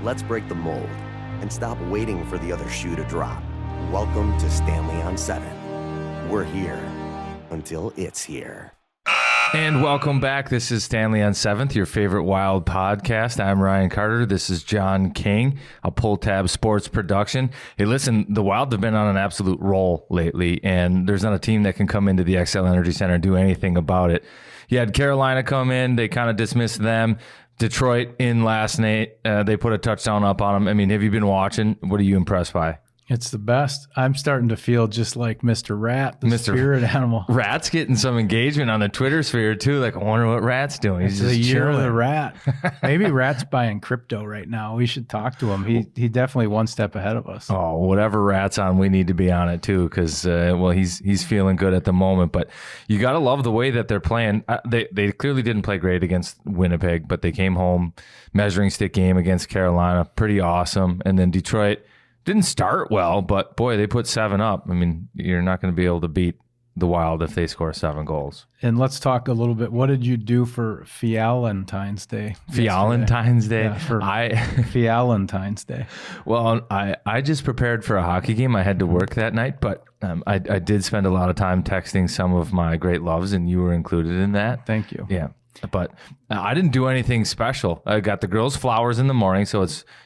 Let's break the mold and stop waiting for the other shoe to drop. Welcome to Stanley on 7. We're here until it's here. And welcome back. This is Stanley on 7th, your favorite Wild podcast. I'm Ryan Carter. This is John King, a Pull Tab Sports production. Hey, listen, the Wild have been on an absolute roll lately, and there's not a team that can come into the XL Energy Center and do anything about it. You had Carolina come in. They kind of dismissed them. Detroit in last night. They put a touchdown up on them. I mean, have you been watching? What are you impressed by? It's the best. I'm starting to feel just like Mr. Rat, the spirit animal. Rat's getting some engagement on the Twitter sphere, too. Like, I wonder what Rat's doing. He's the year of the Rat. Maybe Rat's buying crypto right now. We should talk to him. He definitely one step ahead of us. Oh, whatever Rat's on, we need to be on it, too, because, he's feeling good at the moment. But you got to love the way that they're playing. They clearly didn't play great against Winnipeg, but they came home, measuring stick game against Carolina. Pretty awesome. And then Detroit didn't start well, but boy, they put 7 up. I mean, you're not going to be able to beat the Wild if they score 7 goals. And let's talk a little bit. What did you do for Fialantines Day? Fialantines Day? Yeah, for Fialantines Day. Well, I just prepared for a hockey game. I had to work that night, but I did spend a lot of time texting some of my great loves, and you were included in that. Thank you. Yeah. But I didn't do anything special. I got the girls flowers in the morning, so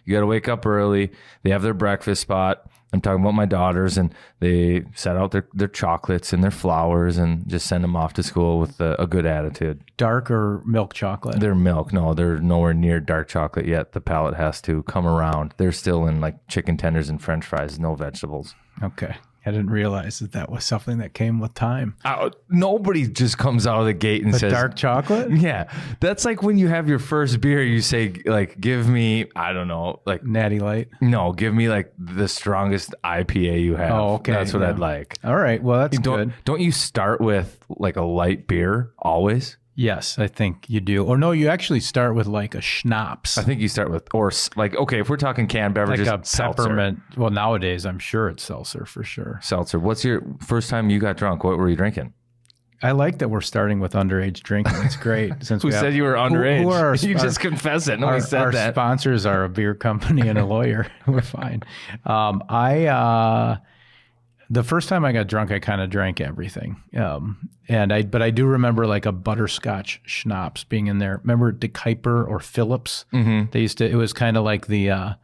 you got to wake up early. They have their breakfast spot. I'm talking about my daughters, and they set out their chocolates and their flowers and just send them off to school with a good attitude. Dark or milk chocolate? They're milk. No, they're nowhere near dark chocolate yet. The palate has to come around. They're still in like chicken tenders and French fries, no vegetables. Okay. I didn't realize that was something that came with time. Nobody just comes out of the gate and says dark chocolate. Yeah, that's like when you have your first beer. You say like, "Give me, I don't know, like Natty Light." No, give me like the strongest IPA you have. Oh, okay, that's what I'd like. All right, well that's good. Don't you start with like a light beer always? Yes, I think you do. Or no, you actually start with like a schnapps. I think you start with, or like, okay, if we're talking canned beverages, like a peppermint. Seltzer. Well, nowadays I'm sure it's seltzer for sure. Seltzer. What's your first time you got drunk? What were you drinking? I like that we're starting with underage drinking. It's great. Since Who said you were underage? Who are you just confess it. Nobody said that. Our sponsors are a beer company and a lawyer. We're fine. The first time I got drunk, I kind of drank everything. But I do remember like a butterscotch schnapps being in there. Remember De Kuyper or Phillips? Mm-hmm. It was kind of like the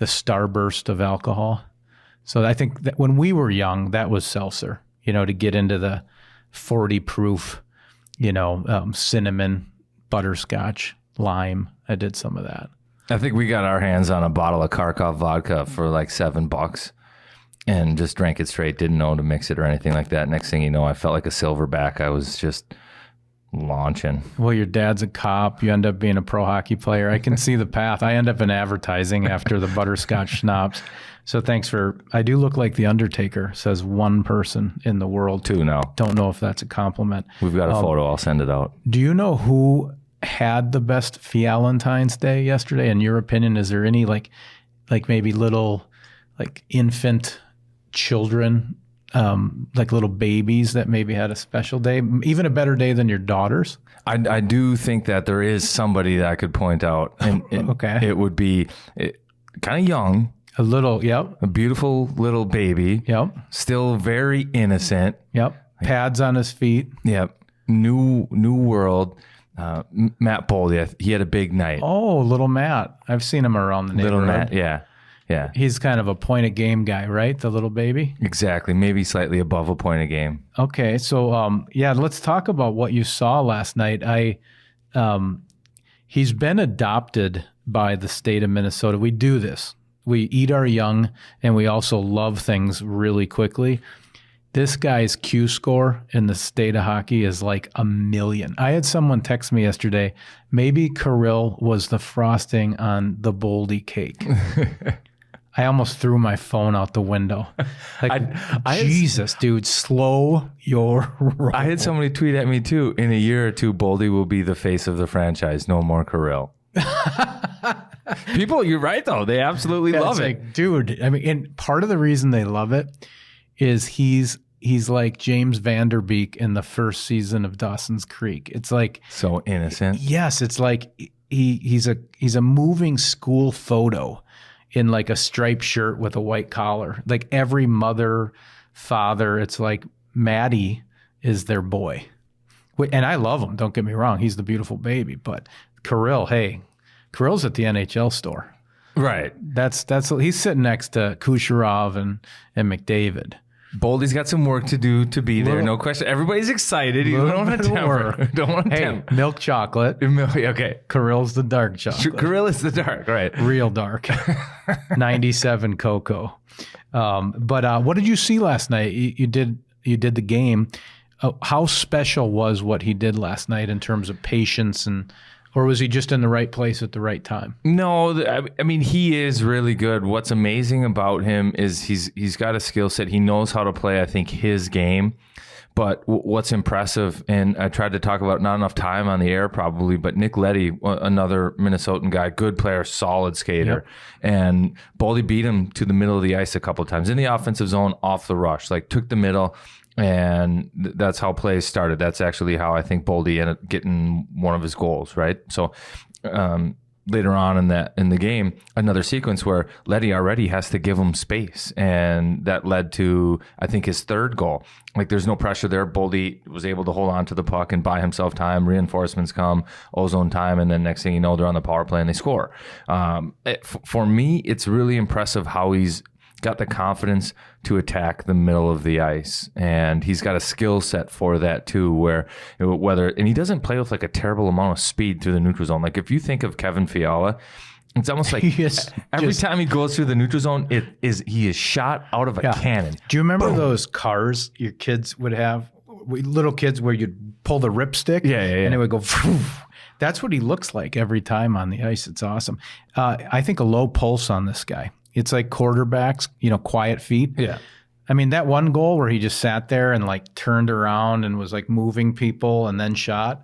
starburst of alcohol. So I think that when we were young, that was seltzer, to get into the 40 proof, cinnamon, butterscotch, lime. I did some of that. I think we got our hands on a bottle of Kharkov vodka for like $7. And just drank it straight, didn't know to mix it or anything like that. Next thing you know, I felt like a silverback. I was just launching. Well, your dad's a cop. You end up being a pro hockey player. I can see the path. I end up in advertising after the butterscotch schnapps. So I do look like the Undertaker, says one person in the world. 2 now. Don't know if that's a compliment. We've got a photo. I'll send it out. Do you know who had the best Fialantines Day yesterday? In your opinion, is there any like maybe little like infant children, like little babies that maybe had a special day, even a better day than your daughters? I do think that there is somebody that I could point out, and okay, it would be kind of young, a beautiful little baby, still very innocent, pads on his feet, new world. Matt Boldy, he had a big night. Oh, little Matt, I've seen him around the neighborhood. Little Matt, yeah. Yeah. He's kind of a point a game guy, right? The little baby? Exactly. Maybe slightly above a point a game. Okay. So, let's talk about what you saw last night. He's been adopted by the state of Minnesota. We do this. We eat our young, and we also love things really quickly. This guy's Q score in the state of hockey is like 1 million. I had someone text me yesterday, maybe Kirill was the frosting on the Boldy cake. I almost threw my phone out the window. Like, Jesus, dude, slow your roll. I had somebody tweet at me too. In a year or two, Boldy will be the face of the franchise. No more Kirill. People, you're right though. They absolutely love it. Like, dude, I mean, and part of the reason they love it is he's like James Vanderbeek in the first season of Dawson's Creek. It's like so innocent. Yes, it's like he's a moving school photo in like a striped shirt with a white collar. Like every mother, father, it's like Maddie is their boy. And I love him, don't get me wrong. He's the beautiful baby. But Kirill's at the NHL store. Right. He's sitting next to Kucherov and McDavid. Boldy's got some work to do to be there, no question. Everybody's excited. You don't want to temper. Don't want to temper. Milk chocolate. Okay. Kirill's the dark chocolate. Kirill is the dark, right? Real dark. 97 cocoa. But what did you see last night? You did the game. How special was what he did last night in terms of patience or was he just in the right place at the right time? No, I mean, he is really good. What's amazing about him is he's got a skill set. He knows how to play, I think, his game. But what's impressive, and I tried to talk about not enough time on the air probably, but Nick Leddy, another Minnesotan guy, good player, solid skater. Yep. And Boldy beat him to the middle of the ice a couple of times in the offensive zone off the rush, like took the middle. And that's how plays started. That's actually how I think Boldy ended up getting one of his goals, right? So later on in the game, another sequence where Leddy already has to give him space. And that led to, I think, his third goal. Like there's no pressure there. Boldy was able to hold on to the puck and buy himself time. Reinforcements come, ozone time, and then next thing you know, they're on the power play and they score. For me, it's really impressive how he's got the confidence to attack the middle of the ice, and he's got a skill set for that too, where and he doesn't play with like a terrible amount of speed through the neutral zone. Like if you think of Kevin Fiala, it's almost like every time he goes through the neutral zone, he is shot out of a cannon. Do you remember those cars your kids would have, little kids, where you'd pull the ripstick and it would go that's what he looks like every time on the ice. It's awesome. I think a low pulse on this guy. It's like quarterbacks, quiet feet. Yeah. I mean, that one goal where he just sat there and like turned around and was like moving people and then shot.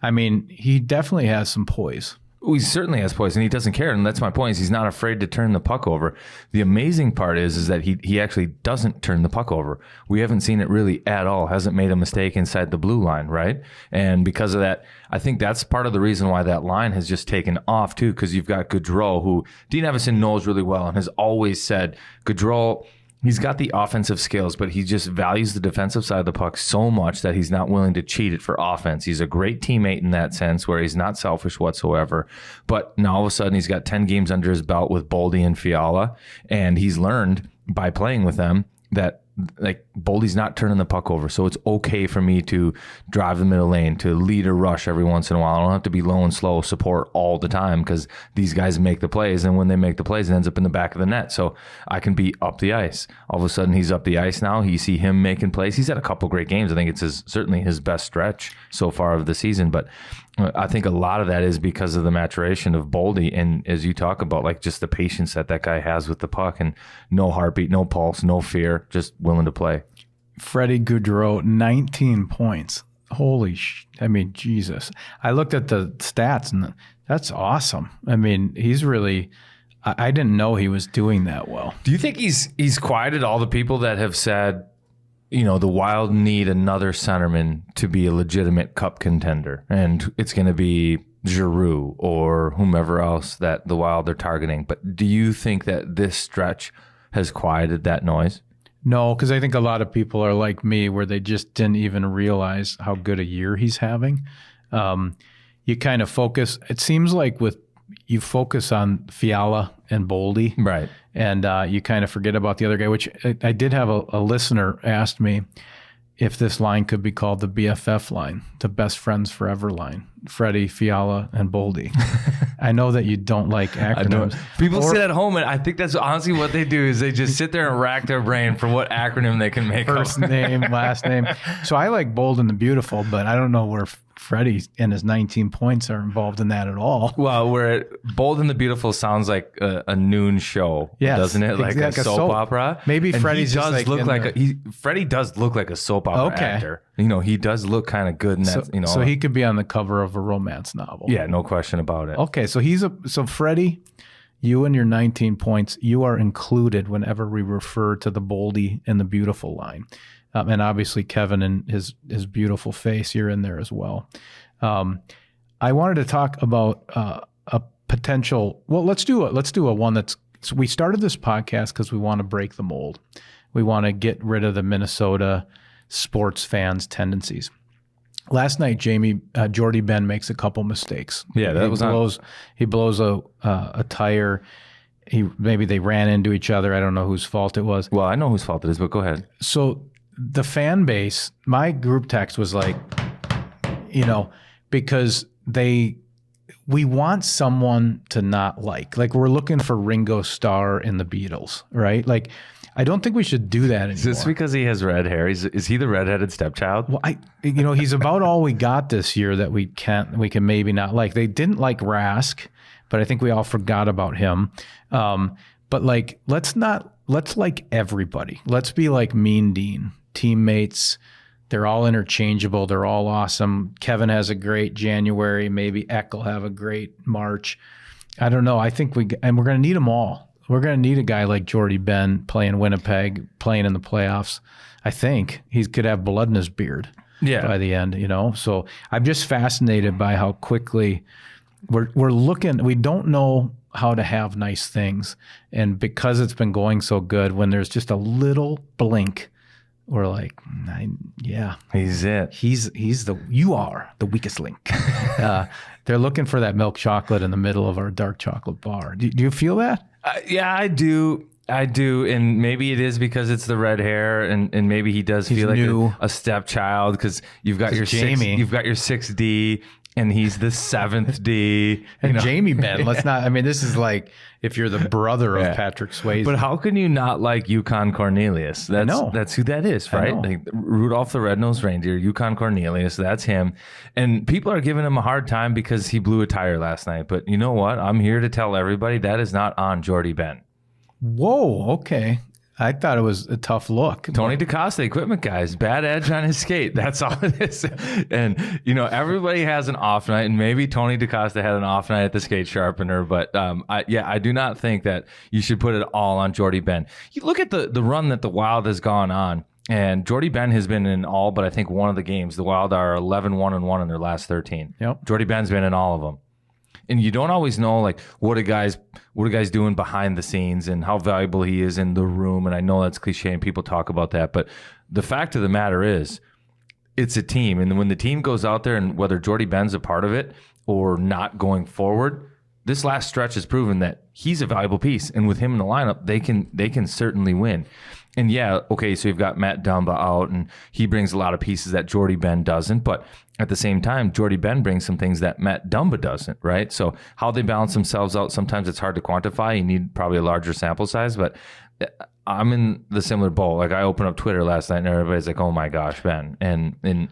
I mean, he definitely has some poise. Well, he certainly has poise, and he doesn't care. And that's my point, is he's not afraid to turn the puck over. The amazing part is that he actually doesn't turn the puck over. We haven't seen it really at all. Hasn't made a mistake inside the blue line, right? And because of that, I think that's part of the reason why that line has just taken off too, because you've got Gaudreau, who Dean Evison knows really well and has always said, Gaudreau, he's got the offensive skills, but he just values the defensive side of the puck so much that he's not willing to cheat it for offense. He's a great teammate in that sense, where he's not selfish whatsoever. But now all of a sudden he's got 10 games under his belt with Boldy and Fiala, and he's learned by playing with them that like Boldy's not turning the puck over. So it's okay for me to drive the middle lane, to lead a rush every once in a while. I don't have to be low and slow support all the time, because these guys make the plays, and when they make the plays, it ends up in the back of the net. So I can be up the ice. All of a sudden he's up the ice now. You see him making plays. He's had a couple great games. I think it's certainly his best stretch so far of the season. But I think a lot of that is because of the maturation of Boldy, and as you talk about, like just the patience that guy has with the puck, and no heartbeat, no pulse, no fear, just willing to play. Freddie Gaudreau, 19 points. I mean, Jesus. I looked at the stats, and that's awesome. I mean, he's really, I didn't know he was doing that well. Do you think he's quieted all the people that have said, the Wild need another centerman to be a legitimate cup contender, and it's going to be Giroux or whomever else that the Wild are targeting? But do you think that this stretch has quieted that noise? No, because I think a lot of people are like me, where they just didn't even realize how good a year he's having. You kind of focus, it seems like you focus on Fiala and Boldy. Right. And you kind of forget about the other guy, which I did have a listener asked me if this line could be called the BFF line, the best friends forever line. Freddie, Fiala, and Boldy. I know that you don't like acronyms. People sit at home, and I think that's honestly what they do, is they just sit there and rack their brain for what acronym they can make up. First name, last name. So I like Bold and the Beautiful, but I don't know where Freddie and his 19 points are involved in that at all. Well, where Bold and the Beautiful sounds like a noon show, doesn't it? Like a soap opera. Maybe Freddie's Freddie does look like a soap opera actor. He does look kind of good in that. So he could be on the cover of a romance novel. Yeah, no question about it. Okay, so Freddie, you and your 19 points, you are included whenever we refer to the Boldy and the Beautiful line. And obviously Kevin and his beautiful face, you're in there as well. I wanted to talk about a potential. Well, let's do a one that's. So we started this podcast because we want to break the mold. We want to get rid of the Minnesota sports fans' tendencies. Last night, Jordie Benn makes a couple mistakes. Yeah, He blows a tire. Maybe they ran into each other. I don't know whose fault it was. Well, I know whose fault it is, but go ahead. So the fan base, my group text was like, because we want someone to not like we're looking for Ringo Starr in the Beatles, right? Like, I don't think we should do that anymore. Is this because he has red hair? Is he the redheaded stepchild? Well, he's about all we got this year that we can maybe not like. They didn't like Rask, but I think we all forgot about him. But like, let's like everybody. Let's be like Mean Dean, teammates. They're all interchangeable. They're all awesome. Kevin has a great January. Maybe Eck will have a great March. I don't know. I think we're going to need them all. We're going to need a guy like Jordie Benn playing Winnipeg, playing in the playoffs. I think he could have blood in his beard by the end, So I'm just fascinated by how quickly we're looking. We don't know how to have nice things. And because it's been going so good, when there's just a little blink, we're like, yeah, he's it. You are the weakest link. They're looking for that milk chocolate in the middle of our dark chocolate bar. Do you feel that? Yeah, I do. And maybe it is because it's the red hair, and maybe he does feel like a stepchild because you've got your Jamie. You've got your 6D, and he's the 7th D. And Jamie Benn. This is like if you're the brother of Patrick Swayze. But how can you not like Yukon Cornelius? That's who that is, right? Like Rudolph the Red-Nosed Reindeer, Yukon Cornelius, that's him. And people are giving him a hard time because he blew a tire last night. But you know what? I'm here to tell everybody that is not on Jordie Benn. Whoa, okay. I thought it was a tough look. Tony DeCosta, equipment guys, bad edge on his skate. That's all it is. And, everybody has an off night, and maybe Tony DeCosta had an off night at the skate sharpener. But, I do not think that you should put it all on Jordie Benn. You look at the run that the Wild has gone on, and Jordie Benn has been in all but I think one of the games. The Wild are 11-1-1 in their last 13. Yep. Jordie Benn's been in all of them. And you don't always know like what are guys doing behind the scenes and how valuable he is in the room. And I know that's cliche and people talk about that, but the fact of the matter is it's a team. And when the team goes out there, and whether Jordie Benn's a part of it or not going forward, this last stretch has proven that he's a valuable piece. And with him in the lineup, they can certainly win. And so you've got Matt Dumba out, and he brings a lot of pieces that Jordie Benn doesn't. But at the same time, Jordie Benn brings some things that Matt Dumba doesn't, right? So how they balance themselves out, sometimes it's hard to quantify. You need probably a larger sample size, but I'm in the similar boat. Like I opened up Twitter last night, and everybody's like, "Oh my gosh, Ben!" And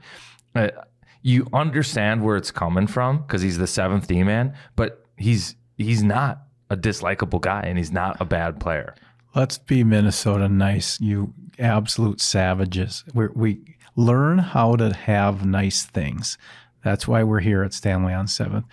you understand where it's coming from because he's the 7th D man, but he's not a dislikable guy, and he's not a bad player. Let's be Minnesota nice, you absolute savages. We learn how to have nice things. That's why we're here at Stanley on 7th.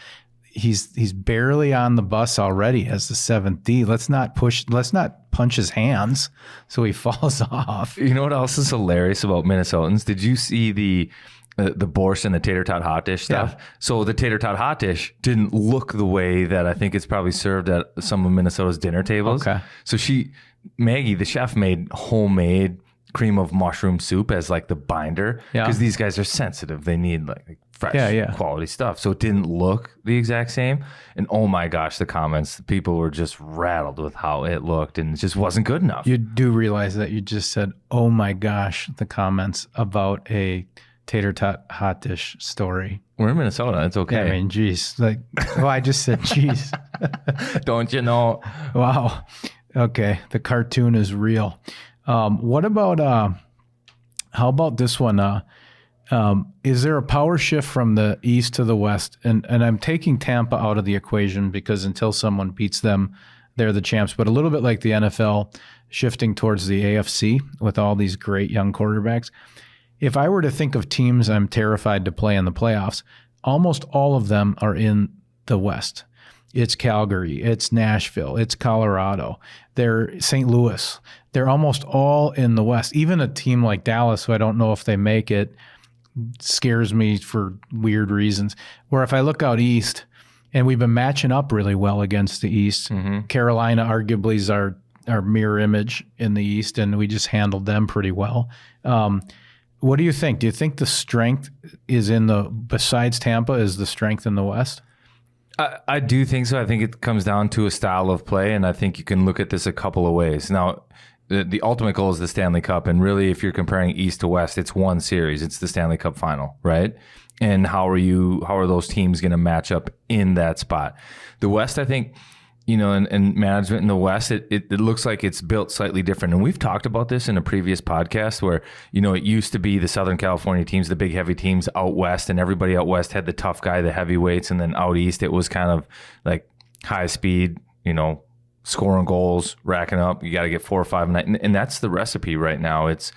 He's barely on the bus already as the 7th D. Let's not punch his hands so he falls off. You know what else is hilarious about Minnesotans? Did you see the borscht and the tater tot hot dish stuff? Yeah. So the tater tot hot dish didn't look the way that I think it's probably served at some of Minnesota's dinner tables. Okay. So Maggie, the chef, made homemade cream of mushroom soup as like the binder because these guys are sensitive. They need like fresh quality stuff. So it didn't look the exact same. And oh my gosh, the comments, people were just rattled with how it looked, and it just wasn't good enough. You do realize that you just said, oh my gosh, the comments about a tater tot hot dish story. We're in Minnesota. It's okay. Yeah, I mean, geez. I just said, geez. Don't you know? Wow. Okay. The cartoon is real. What about, how about this one? Is there a power shift from the east to the west? And I'm taking Tampa out of the equation because until someone beats them, they're the champs. But a little bit like the NFL shifting towards the AFC with all these great young quarterbacks. If I were to think of teams I'm terrified to play in the playoffs, almost all of them are in the West. It's Calgary, it's Nashville, it's Colorado, they're St. Louis. They're almost all in the West. Even a team like Dallas, who I don't know if they make it, scares me for weird reasons. Where if I look out east, and we've been matching up really well against the East. Carolina arguably is our mirror image in the East, and we just handled them pretty well. What do you think? Do you think the strength is besides Tampa, is the strength in the West? I do think so. I think it comes down to a style of play, and I think you can look at this a couple of ways. Now, the ultimate goal is the Stanley Cup, and really, if you're comparing East to West, it's one series. It's the Stanley Cup final, right? And how are those teams going to match up in that spot? The West, I think, and management in the West, it looks like it's built slightly different. And we've talked about this in a previous podcast where, it used to be the Southern California teams, the big heavy teams out West, and everybody out West had the tough guy, the heavyweights. And then out East, it was kind of like high speed, scoring goals, racking up. You got to get 4 or 5 a night. And that's the recipe right now. It's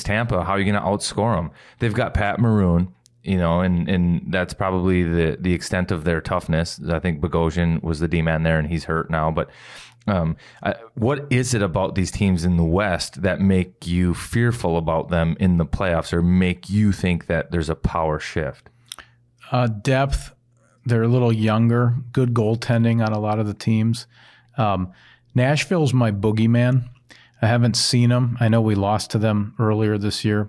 Tampa. How are you going to outscore them? They've got Pat Maroon. And that's probably the extent of their toughness. I think Bogosian was the D-man there, and he's hurt now. But what is it about these teams in the West that make you fearful about them in the playoffs, or make you think that there's a power shift? Depth. They're a little younger. Good goaltending on a lot of the teams. Nashville's my boogeyman. I haven't seen them. I know we lost to them earlier this year.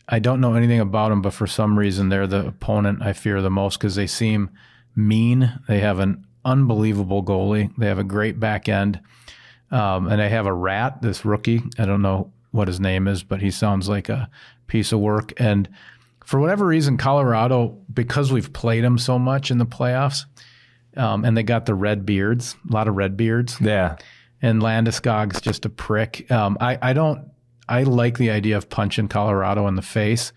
I don't know anything about them, but for some reason they're the opponent I fear the most because they seem mean. They have an unbelievable goalie. They have a great back end. And they have a rat, this rookie. I don't know what his name is, but he sounds like a piece of work. And for whatever reason, Colorado, because we've played them so much in the playoffs, and they got the red beards, a lot of red beards. Yeah. And Landeskog's just a prick. I like the idea of punching Colorado in the face.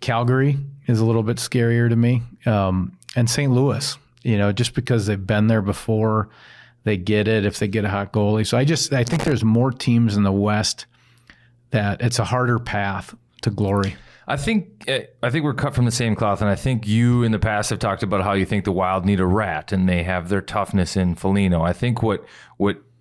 Calgary is a little bit scarier to me. And St. Louis, just because they've been there before, they get it if they get a hot goalie. So I think there's more teams in the West that it's a harder path to glory. I think we're cut from the same cloth, and I think you in the past have talked about how you think the Wild need a rat, and they have their toughness in Foligno. I think what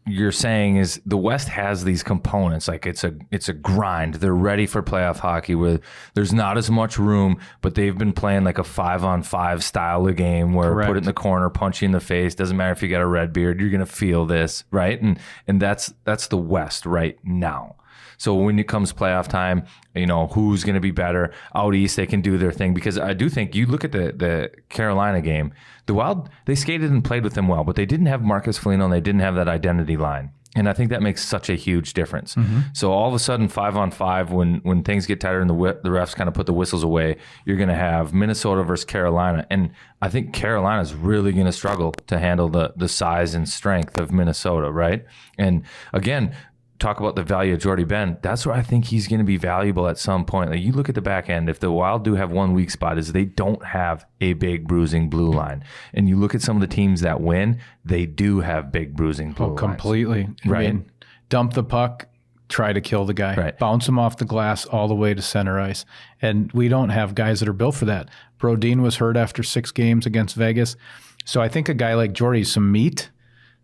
you're saying is the West has these components, like it's a grind. They're ready for playoff hockey where there's not as much room, but they've been playing like a 5-on-5 style of game where Correct. Put it in the corner, punch you in the face. Doesn't matter if you got a red beard, you're gonna feel this, right? And that's the West right now. So when it comes playoff time, who's going to be better? Out East, they can do their thing, because I do think you look at the Carolina game, the Wild, they skated and played with them well, but they didn't have Marcus Foligno and they didn't have that identity line. And I think that makes such a huge difference. Mm-hmm. So all of a sudden, 5-on-5, when things get tighter and the refs kind of put the whistles away, you're going to have Minnesota versus Carolina. And I think Carolina's really going to struggle to handle the size and strength of Minnesota, right? And again, talk about the value of Jordie Benn. That's where I think he's going to be valuable at some point. Like, you look at the back end, if the Wild do have one weak spot, is they don't have a big bruising blue line. And you look at some of the teams that win, they do have big bruising blue lines. Completely. Right. I mean, dump the puck, try to kill the guy. Right. Bounce him off the glass all the way to center ice. And we don't have guys that are built for that. Brodin was hurt after 6 games against Vegas. So I think a guy like Jordie, some meat.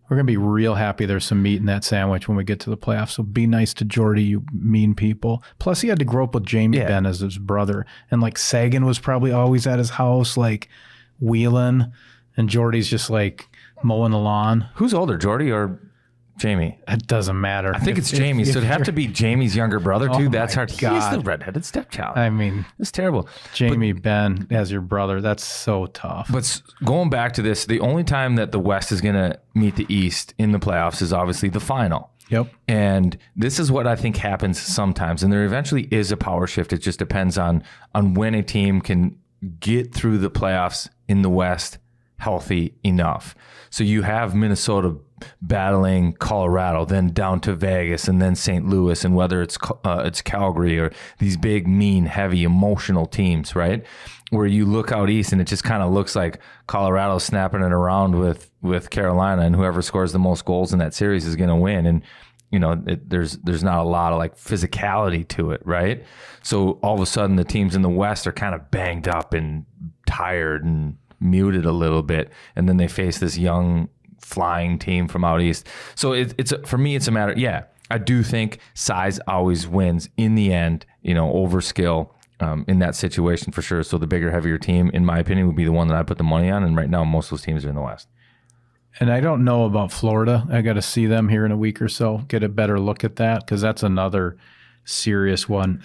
We're going to be real happy there's some meat in that sandwich when we get to the playoffs. So be nice to Jordie, you mean people. Plus, he had to grow up with Jamie Benn as his brother. And, like, Sagan was probably always at his house, like, wheeling. And Jordie's just, like, mowing the lawn. Who's older, Jordie or Jamie? It doesn't matter. I think it's Jamie. So it'd have to be Jamie's younger brother, too. Oh, That's my hard. He's God. the redheaded stepchild. I mean, it's terrible. Jamie Benn as your brother, that's so tough. But going back to this, the only time that the West is going to meet the East in the playoffs is obviously the final. Yep. And this is what I think happens sometimes. And there eventually is a power shift. It just depends on when a team can get through the playoffs in the West healthy enough. So you have Minnesota battling Colorado, then down to Vegas, and then St. Louis, and whether it's Calgary or these big, mean, heavy, emotional teams, right? Where you look out east and it just kind of looks like Colorado snapping it around with Carolina, and whoever scores the most goals in that series is going to win. And there's not a lot of like physicality to it, right? So all of a sudden the teams in the West are kind of banged up and tired and muted a little bit, and then they face this young flying team from out east. So for me, it's a matter. Yeah, I do think size always wins in the end, over skill. in that situation for sure. So the bigger, heavier team, in my opinion, would be the one that I put the money on. And right now, most of those teams are in the West. And I don't know about Florida. I got to see them here in a week or so, get a better look at that, because that's another serious one.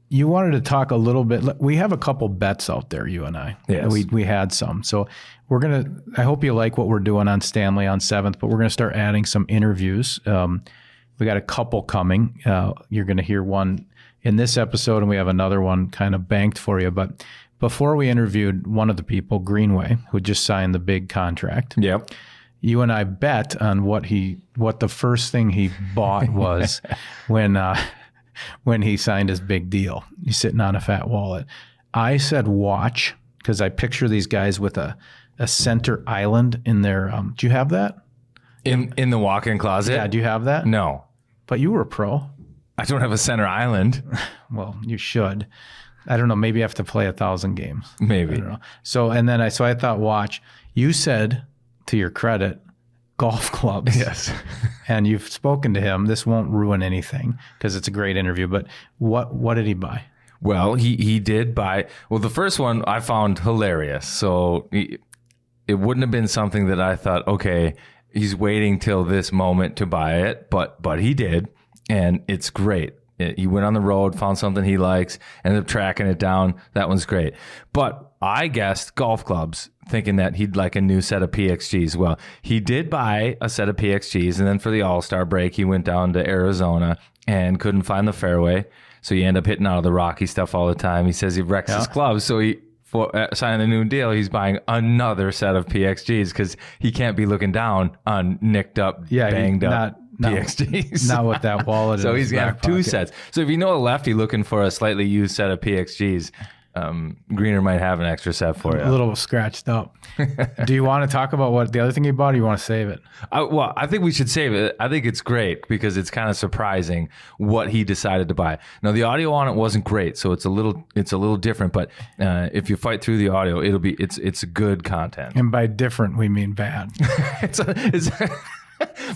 You wanted to talk a little bit. We have a couple bets out there, you and I. Yes. We had some. So I hope you like what we're doing on Stanley on 7th, but we're going to start adding some interviews. We got a couple coming. You're going to hear one in this episode, and we have another one kind of banked for you. But before we interviewed one of the people, Greenway, who just signed the big contract. Yep. You and I bet on what the first thing he bought was when he signed his big deal. He's sitting on a fat wallet. I said watch, because I picture these guys with a center island in their do you have that? In the walk-in closet? Yeah, do you have that? No. But you were a pro. I don't have a center island. Well, you should. I don't know. Maybe you have to play 1,000 games. Maybe. I don't know. So I thought watch. You said, to your credit, golf clubs. Yes. And you've spoken to him. This won't ruin anything because it's a great interview. But what did he buy? Well, he did buy. Well, the first one I found hilarious. So it wouldn't have been something that I thought, okay, he's waiting till this moment to buy it, but he did, and it's great. He went on the road, found something he likes, ended up tracking it down. That one's great. But I guessed golf clubs, thinking that he'd like a new set of PXGs. Well, he did buy a set of PXGs, and then for the All-Star break, he went down to Arizona and couldn't find the fairway. So you end up hitting out of the rocky stuff all the time. He says he wrecks his clubs, so for signing the new deal, he's buying another set of PXGs because he can't be looking down on nicked up, banged up PXGs. Not with that wallet. So he's gonna have two sets. So if you know a lefty looking for a slightly used set of PXGs, Greener might have an extra set for you. A little scratched up. Do you want to talk about what the other thing you bought, or you want to save it? Well, I think we should save it. I think it's great because it's kind of surprising what he decided to buy. Now, the audio on it wasn't great, so it's a little different. But if you fight through the audio, it's good content. And by different, we mean bad. it's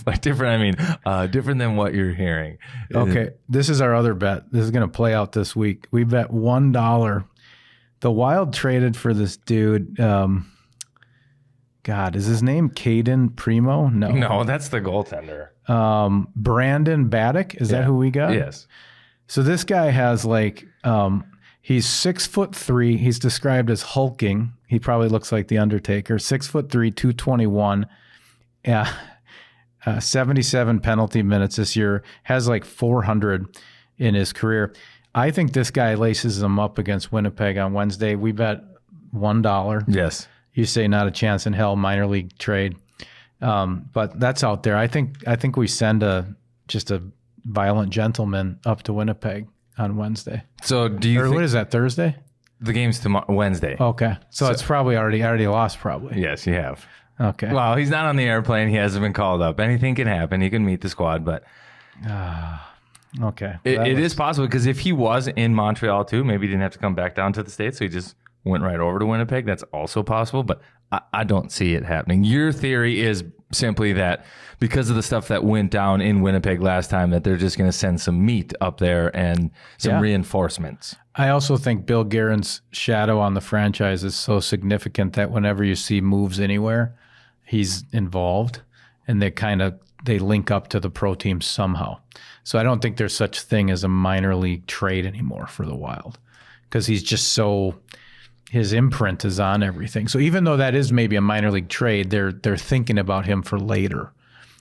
by different, I mean different than what you're hearing. Okay, this is our other bet. This is going to play out this week. We bet $1. The Wild traded for this dude. God, is his name Caden Primo? No, that's the goaltender. Brandon Baddock. Is that who we got? Yes. So this guy has he's 6'3". He's described as hulking. He probably looks like the Undertaker. 6'3", 221. Yeah. 77 penalty minutes this year. Has 400 in his career. I think this guy laces them up against Winnipeg on Wednesday. We bet $1. Yes. You say not a chance in hell, minor league trade. But that's out there. I think we send just a violent gentleman up to Winnipeg on Wednesday. So do you think what is that, Thursday? The game's tomorrow, Wednesday. Okay. So it's probably already lost probably. Yes, you have. Okay. Well, he's not on the airplane. He hasn't been called up. Anything can happen. He can meet the squad, but okay. It is possible because if he was in Montreal too, maybe he didn't have to come back down to the States, so he just went right over to Winnipeg. That's also possible, but I don't see it happening. Your theory is simply that because of the stuff that went down in Winnipeg last time, that they're just going to send some meat up there and some reinforcements. I also think Bill Guerin's shadow on the franchise is so significant that whenever you see moves anywhere, he's involved, and they link up to the pro team somehow. So I don't think there's such thing as a minor league trade anymore for the Wild because he's just his imprint is on everything. So even though that is maybe a minor league trade, they're thinking about him for later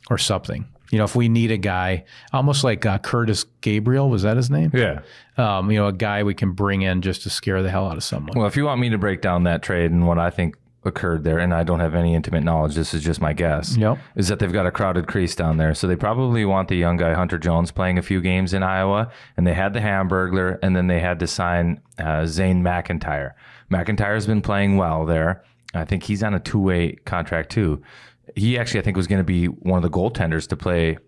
or something. If we need a guy, almost like Curtis Gabriel, was that his name? Yeah. A guy we can bring in just to scare the hell out of someone. Well, if you want me to break down that trade and what I think occurred there, and I don't have any intimate knowledge, this is just my guess, is that they've got a crowded crease down there. So they probably want the young guy, Hunter Jones, playing a few games in Iowa, and they had the Hamburglar, and then they had to sign Zane McIntyre. McIntyre's been playing well there. I think he's on a two-way contract too. He actually, I think, was going to be one of the goaltenders to play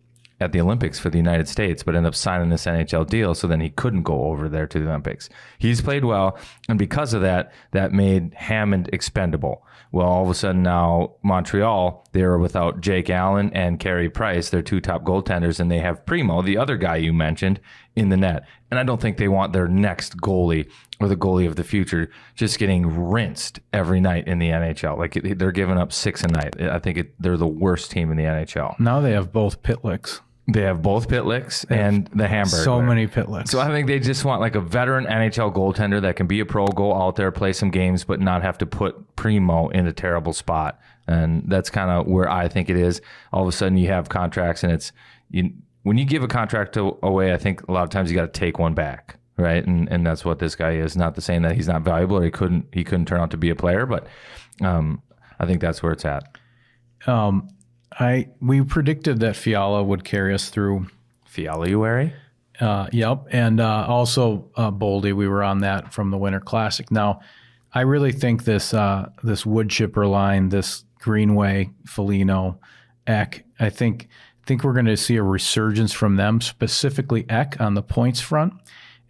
at the Olympics for the United States, but ended up signing this NHL deal, so then he couldn't go over there to the Olympics. He's played well, and because of that, that made Hammond expendable. Well, all of a sudden now Montreal They are without Jake Allen and Carey Price, their 2 top goaltenders, and they have Primo, the other guy you mentioned, in the net. And I don't think they want their next goalie or the goalie of the future just getting rinsed every night in the NHL. Like, they're giving up 6 a night. I think they're the worst team in the NHL. Now they have both Pitlicks. They have both Pitlicks and the Hamburger. So many Pitlicks. So I think they just want like a veteran NHL goaltender that can be a pro, go out there, play some games, but not have to put Primo in a terrible spot. And that's kind of where I think it is. All of a sudden you have contracts, and when you give a contract away, I think a lot of times you got to take one back, right? And that's what this guy is. Not to saying that he's not valuable or he couldn't turn out to be a player, but I think that's where it's at. We predicted that Fiala would carry us through. Fialuary? Yep. And also Boldy, we were on that from the Winter Classic. Now, I really think this wood chipper line, this Greenway, Foligno, Eck, I think we're going to see a resurgence from them, specifically Eck on the points front,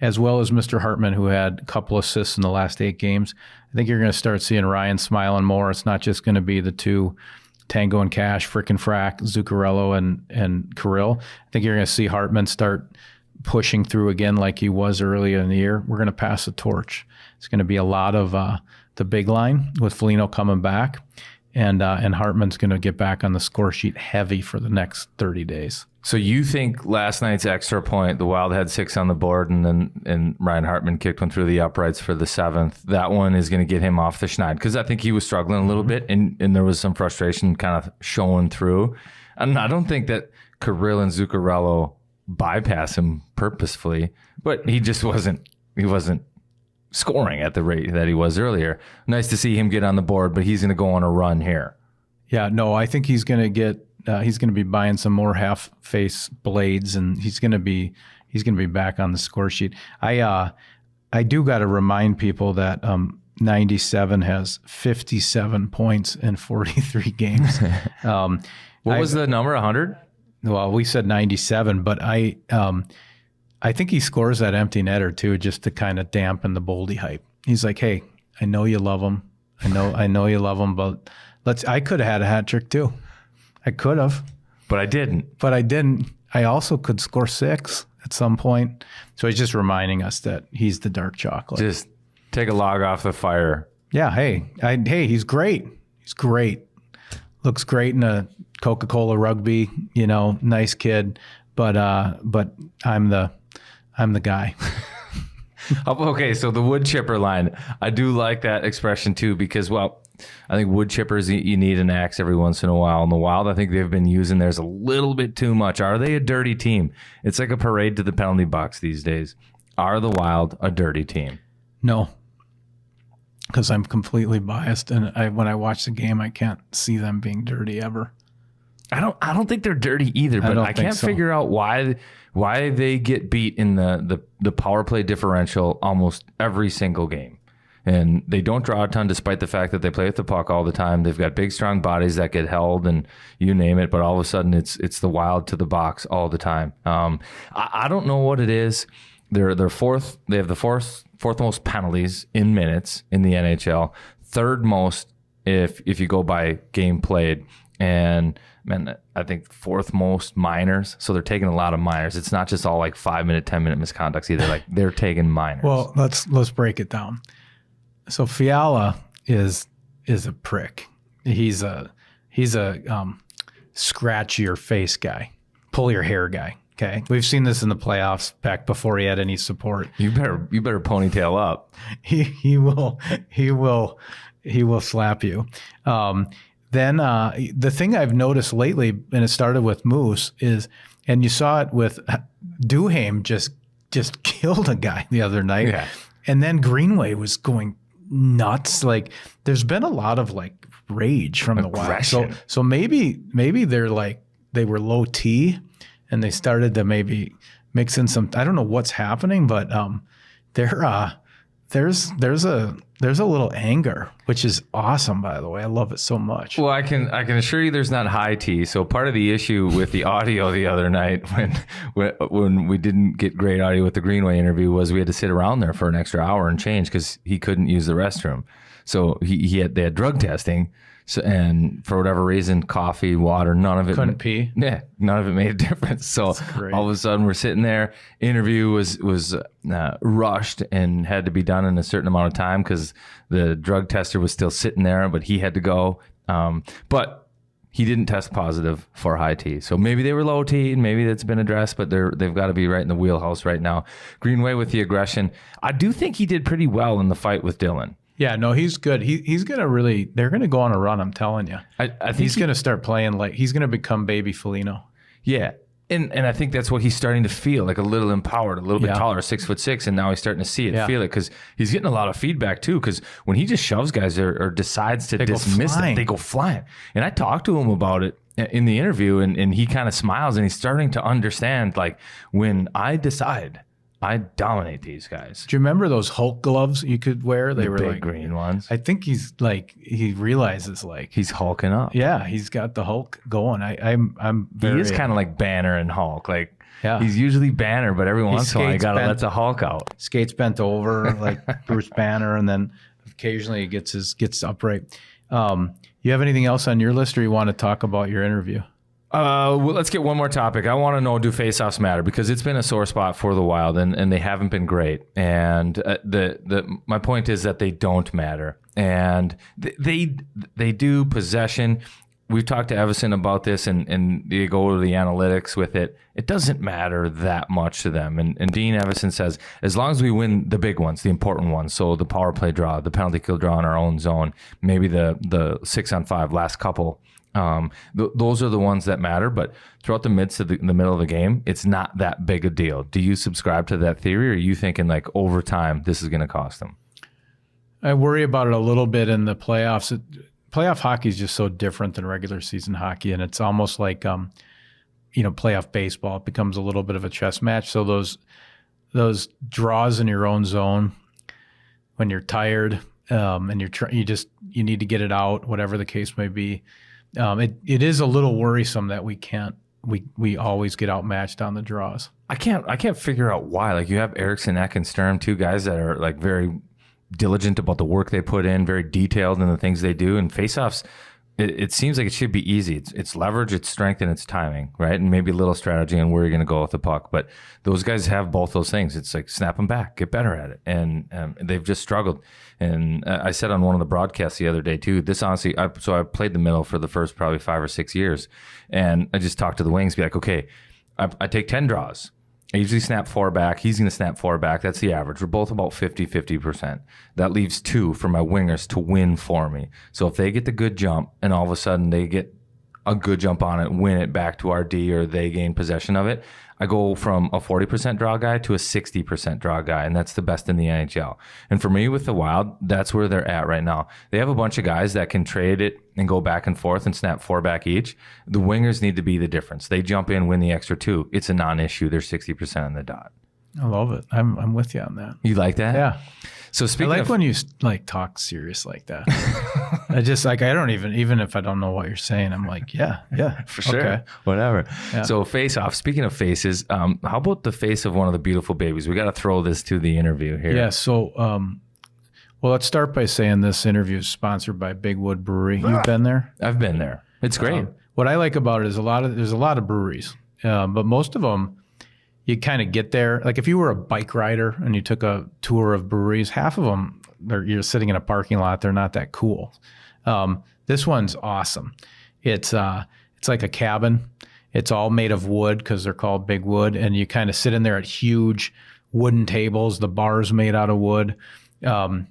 as well as Mr. Hartman, who had a couple assists in the last 8 games. I think you're going to start seeing Ryan smiling more. It's not just going to be the 2, Tango and Cash, Frickin' Frack, Zuccarello, and Kirill. I think you're going to see Hartman start pushing through again like he was earlier in the year. We're going to pass the torch. It's going to be a lot of the big line with Foligno coming back, and Hartman's going to get back on the score sheet heavy for the next 30 days. So you think last night's extra point, the Wild had 6 on the board, and Ryan Hartman kicked one through the uprights for the 7th. That one is going to get him off the schneid, because I think he was struggling a little bit, and there was some frustration kind of showing through. And I don't think that Kirill and Zuccarello bypass him purposefully, but he just wasn't scoring at the rate that he was earlier. Nice to see him get on the board, but he's going to go on a run here. Yeah, no, I think he's going to get. He's going to be buying some more half-face blades, and he's going to be back on the score sheet. I do got to remind people that 97 has 57 points in 43 games. What was the number? 100? Well, we said 97, but I think he scores that empty netter too, just to kind of dampen the Boldy hype. He's like, "Hey, I know you love him. I know you love him, but I could have had a hat trick too. I could have, but I didn't. I also could score 6 at some point." So he's just reminding us that he's the dark chocolate. Just take a log off the fire. Yeah. Hey, he's great. He's great. Looks great in a Coca-Cola rugby, nice kid. But I'm the guy. Okay, so the wood chipper line, I do like that expression too, because, well, I think wood chippers, you need an axe every once in a while. In the Wild, I think they've been using theirs a little bit too much. Are they a dirty team? It's like a parade to the penalty box these days. Are the Wild a dirty team? No, because I'm completely biased, and when I watch the game, I can't see them being dirty ever. I don't think they're dirty either, but I can't figure out why they get beat in the power play differential almost every single game. And they don't draw a ton, despite the fact that they play with the puck all the time. They've got big, strong bodies that get held, and you name it. But all of a sudden, it's the Wild to the box all the time. I don't know what it is. They're fourth. They have the fourth most penalties in minutes in the NHL. Third most if you go by game played, and man, I think 4th most minors. So they're taking a lot of minors. It's not just all like 5-minute, 10-minute misconducts either. Like, they're taking minors. Well, let's break it down. So Fiala is a prick. He's a scratch your face guy, pull your hair guy. Okay, we've seen this in the playoffs back before he had any support. You better ponytail up. He will slap you. Then the thing I've noticed lately, and it started with Moose, is, and you saw it with Duhaime just killed a guy the other night. Yeah. And then Greenway was going nuts. Like, there's been a lot of like rage from the Wild. So maybe they're like, they were low T and they started to maybe mix in some, I don't know what's happening, but there's a little anger, which is awesome, by the way. I love it so much. Well, I can assure you there's not high T. So part of the issue with the audio the other night when we didn't get great audio with the Greenway interview was we had to sit around there for an extra hour and change because he couldn't use the restroom. So they had drug testing. So, and for whatever reason, coffee, water, none of it. Couldn't pee. Yeah, none of it made a difference. So all of a sudden we're sitting there. Interview was rushed and had to be done in a certain amount of time because the drug tester was still sitting there, but he had to go. But he didn't test positive for high T. So maybe they were low T and maybe that's been addressed, but they've got to be right in the wheelhouse right now. Greenway with the aggression. I do think he did pretty well in the fight with Dylan. Yeah, no, he's good. He's going to really, they're going to go on a run, I'm telling you. I think he's going to start playing like, he's going to become baby Foligno. Yeah. And I think that's what he's starting to feel, like a little empowered, a little bit taller, 6'6", and now he's starting to see it, feel it, because he's getting a lot of feedback too. Because when he just shoves guys or decides to dismiss them, they go flying. And I talked to him about it in the interview, and he kind of smiles, and he's starting to understand, like, when I decide, I dominate these guys. Do you remember those Hulk gloves you could wear? They were big like green ones. I think he's like, he realizes like he's hulking up. Yeah, he's got the Hulk going. I'm very, he is kind of like Banner and Hulk. Like, yeah, he's usually Banner, but every once in a while you gotta let the Hulk out. Skates bent over like Bruce Banner, and then occasionally he gets upright. You have anything else on your list, or you want to talk about your interview? Well, let's get one more topic. I want to know, do faceoffs matter? Because it's been a sore spot for the Wild, and they haven't been great. And my point is that they don't matter. And they do possession. We've talked to Evison about this, and they go to the analytics with it. It doesn't matter that much to them. And Dean Evison says, as long as we win the big ones, the important ones, so the power play draw, the penalty kill draw in our own zone, maybe the 6-on-5 last couple, those are the ones that matter. But throughout the middle of the game, it's not that big a deal. Do you subscribe to that theory, or are you thinking like over time this is going to cost them? I worry about it a little bit in the playoffs. Playoff hockey is just so different than regular season hockey, and it's almost like playoff baseball. It becomes a little bit of a chess match. So those draws in your own zone when you're tired and you need to get it out, whatever the case may be. It is a little worrisome that we always get outmatched on the draws. I can't figure out why. Like, you have Eriksson, Ek, and Sturm, two guys that are like very diligent about the work they put in, very detailed in the things they do. And faceoffs, it seems like it should be easy. It's leverage, it's strength, and it's timing, right? And maybe a little strategy on where you're going to go with the puck. But those guys have both those things. It's like, snap them back, get better at it. And they've just struggled. And I said on one of the broadcasts the other day too, this honestly, I played the middle for the first probably 5 or 6 years. And I just talked to the wings, be like, okay, I take 10 draws. I usually snap 4 back. He's going to snap 4 back. That's the average. We're both about 50%. That leaves 2 for my wingers to win for me. So if they get the good jump and all of a sudden they get a good jump on it, win it back to our D, or they gain possession of it, I go from a 40% draw guy to a 60% draw guy, and that's the best in the NHL. And for me with the Wild, that's where they're at right now. They have a bunch of guys that can trade it and go back and forth and snap 4 back each. The wingers need to be the difference. They jump in, win the extra 2. It's a non-issue. They're 60% on the dot. I love it. I'm with you on that. You like that? Yeah. So speaking I like of, when you like talk serious like that. I just like, I don't even if I don't know what you're saying, I'm like, yeah, for sure, okay. Whatever. Yeah. So face off. Speaking of faces, how about the face of one of the beautiful babies? We got to throw this to the interview here. Yeah. So, well, let's start by saying this interview is sponsored by Big Wood Brewery. You've been there? I've been there. It's great. What I like about it is there's a lot of breweries, but most of them, you kind of get there. Like if you were a bike rider and you took a tour of breweries, half of them, you're sitting in a parking lot. They're not that cool. This one's awesome. It's like a cabin. It's all made of wood because they're called Big Wood. And you kind of sit in there at huge wooden tables. The bar's made out of wood. And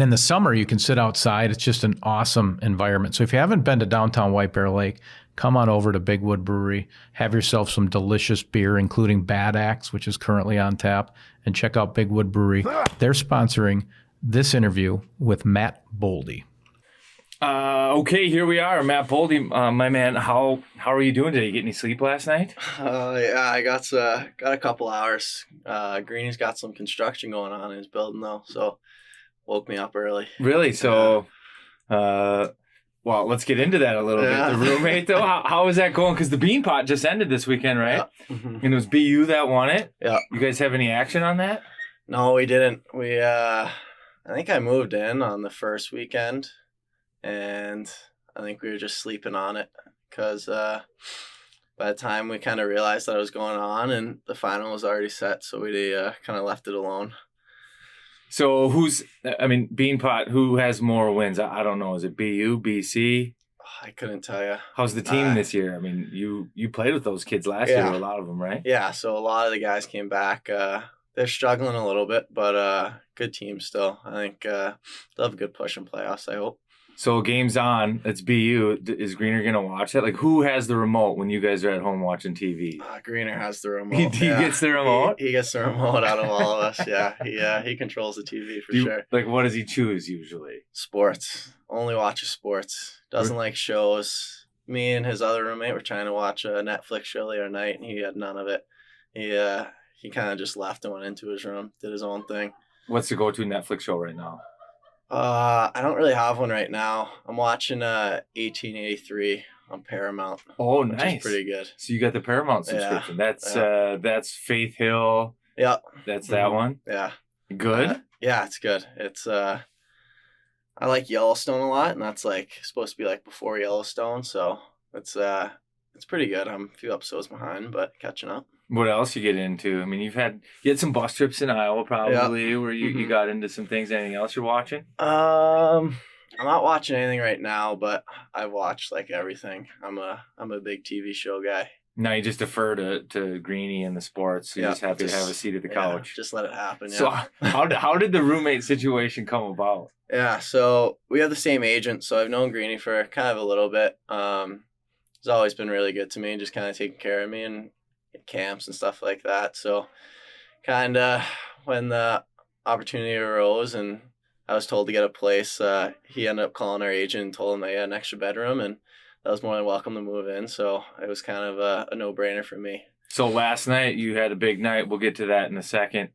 in the summer, you can sit outside. It's just an awesome environment. So if you haven't been to downtown White Bear Lake, come on over to Big Wood Brewery, have yourself some delicious beer, including Bad Axe, which is currently on tap, and check out Big Wood Brewery. They're sponsoring this interview with Matt Boldy. Okay, here we are. Matt Boldy, my man, how are you doing today? Get any sleep last night? Yeah, I got a couple hours. Greeny's got some construction going on in his building though, so woke me up early. Really? So, well, let's get into that a little bit. The roommate, though, how is that going? Because the Bean Pot just ended this weekend, right? Yeah. Mm-hmm. And it was BU that won it. Yeah. You guys have any action on that? No, we didn't. I think I moved in on the first weekend, and I think we were just sleeping on it because by the time we kind of realized that it was going on and the final was already set, so we kind of left it alone. So Beanpot, who has more wins? I don't know. Is it BU, BC? I couldn't tell you. How's the team this year? I mean, you played with those kids last year, a lot of them, right? Yeah, so a lot of the guys came back. They're struggling a little bit, but good team still. I think they'll have a good push in playoffs, I hope. So game's on. It's BU. Is Greener going to watch that? Like, who has the remote when you guys are at home watching TV? Greener has the remote. He gets the remote? He gets the remote out of all of us, yeah. He controls the TV for sure. Like, what does he choose usually? Sports. Only watches sports. Doesn't like shows. Me and his other roommate were trying to watch a Netflix show the other night, and he had none of it. He kind of just left and went into his room, did his own thing. What's the go-to Netflix show right now? I don't really have one right now. I'm watching 1883 on Paramount. Oh, nice. Which is pretty good. So you got the Paramount subscription. That's Faith Hill. Yeah. That's that one? Yeah. Good? Yeah, it's good. It's I like Yellowstone a lot, and that's like supposed to be like before Yellowstone, so it's pretty good. I'm a few episodes behind, but catching up. What else you get into? I mean, you had some bus trips in Iowa probably where you got into some things. Anything else you're watching? I'm not watching anything right now, but I've watched like everything. I'm a big TV show guy. Now you just defer to Greenie and the sports. You're just happy to have a seat at the couch. Just let it happen. So how did the roommate situation come about? Yeah, so we have the same agent, so I've known Greenie for kind of a little bit. He's always been really good to me, just kind of taking care of me and camps and stuff like that. So kind of when the opportunity arose and I was told to get a place, he ended up calling our agent and told him that he had an extra bedroom, and that was more than welcome to move in. So it was kind of a no-brainer for me. So last night you had a big night. We'll get to that in a second.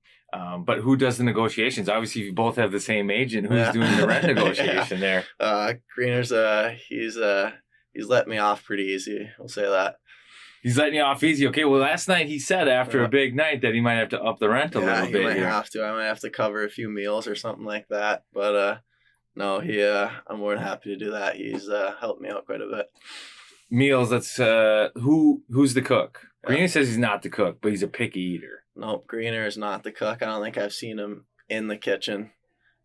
But who does the negotiations? Obviously, you both have the same agent. Who's doing the rent negotiation there? Greener's he's let me off pretty easy. We'll say that. He's letting you off easy. Okay, well, last night he said after a big night that he might have to up the rent a little bit. Yeah, he might have to. I might have to cover a few meals or something like that. But no, I'm more than happy to do that. He's helped me out quite a bit. Meals, that's who's the cook? Greener says he's not the cook, but he's a picky eater. Nope, Greener is not the cook. I don't think I've seen him in the kitchen.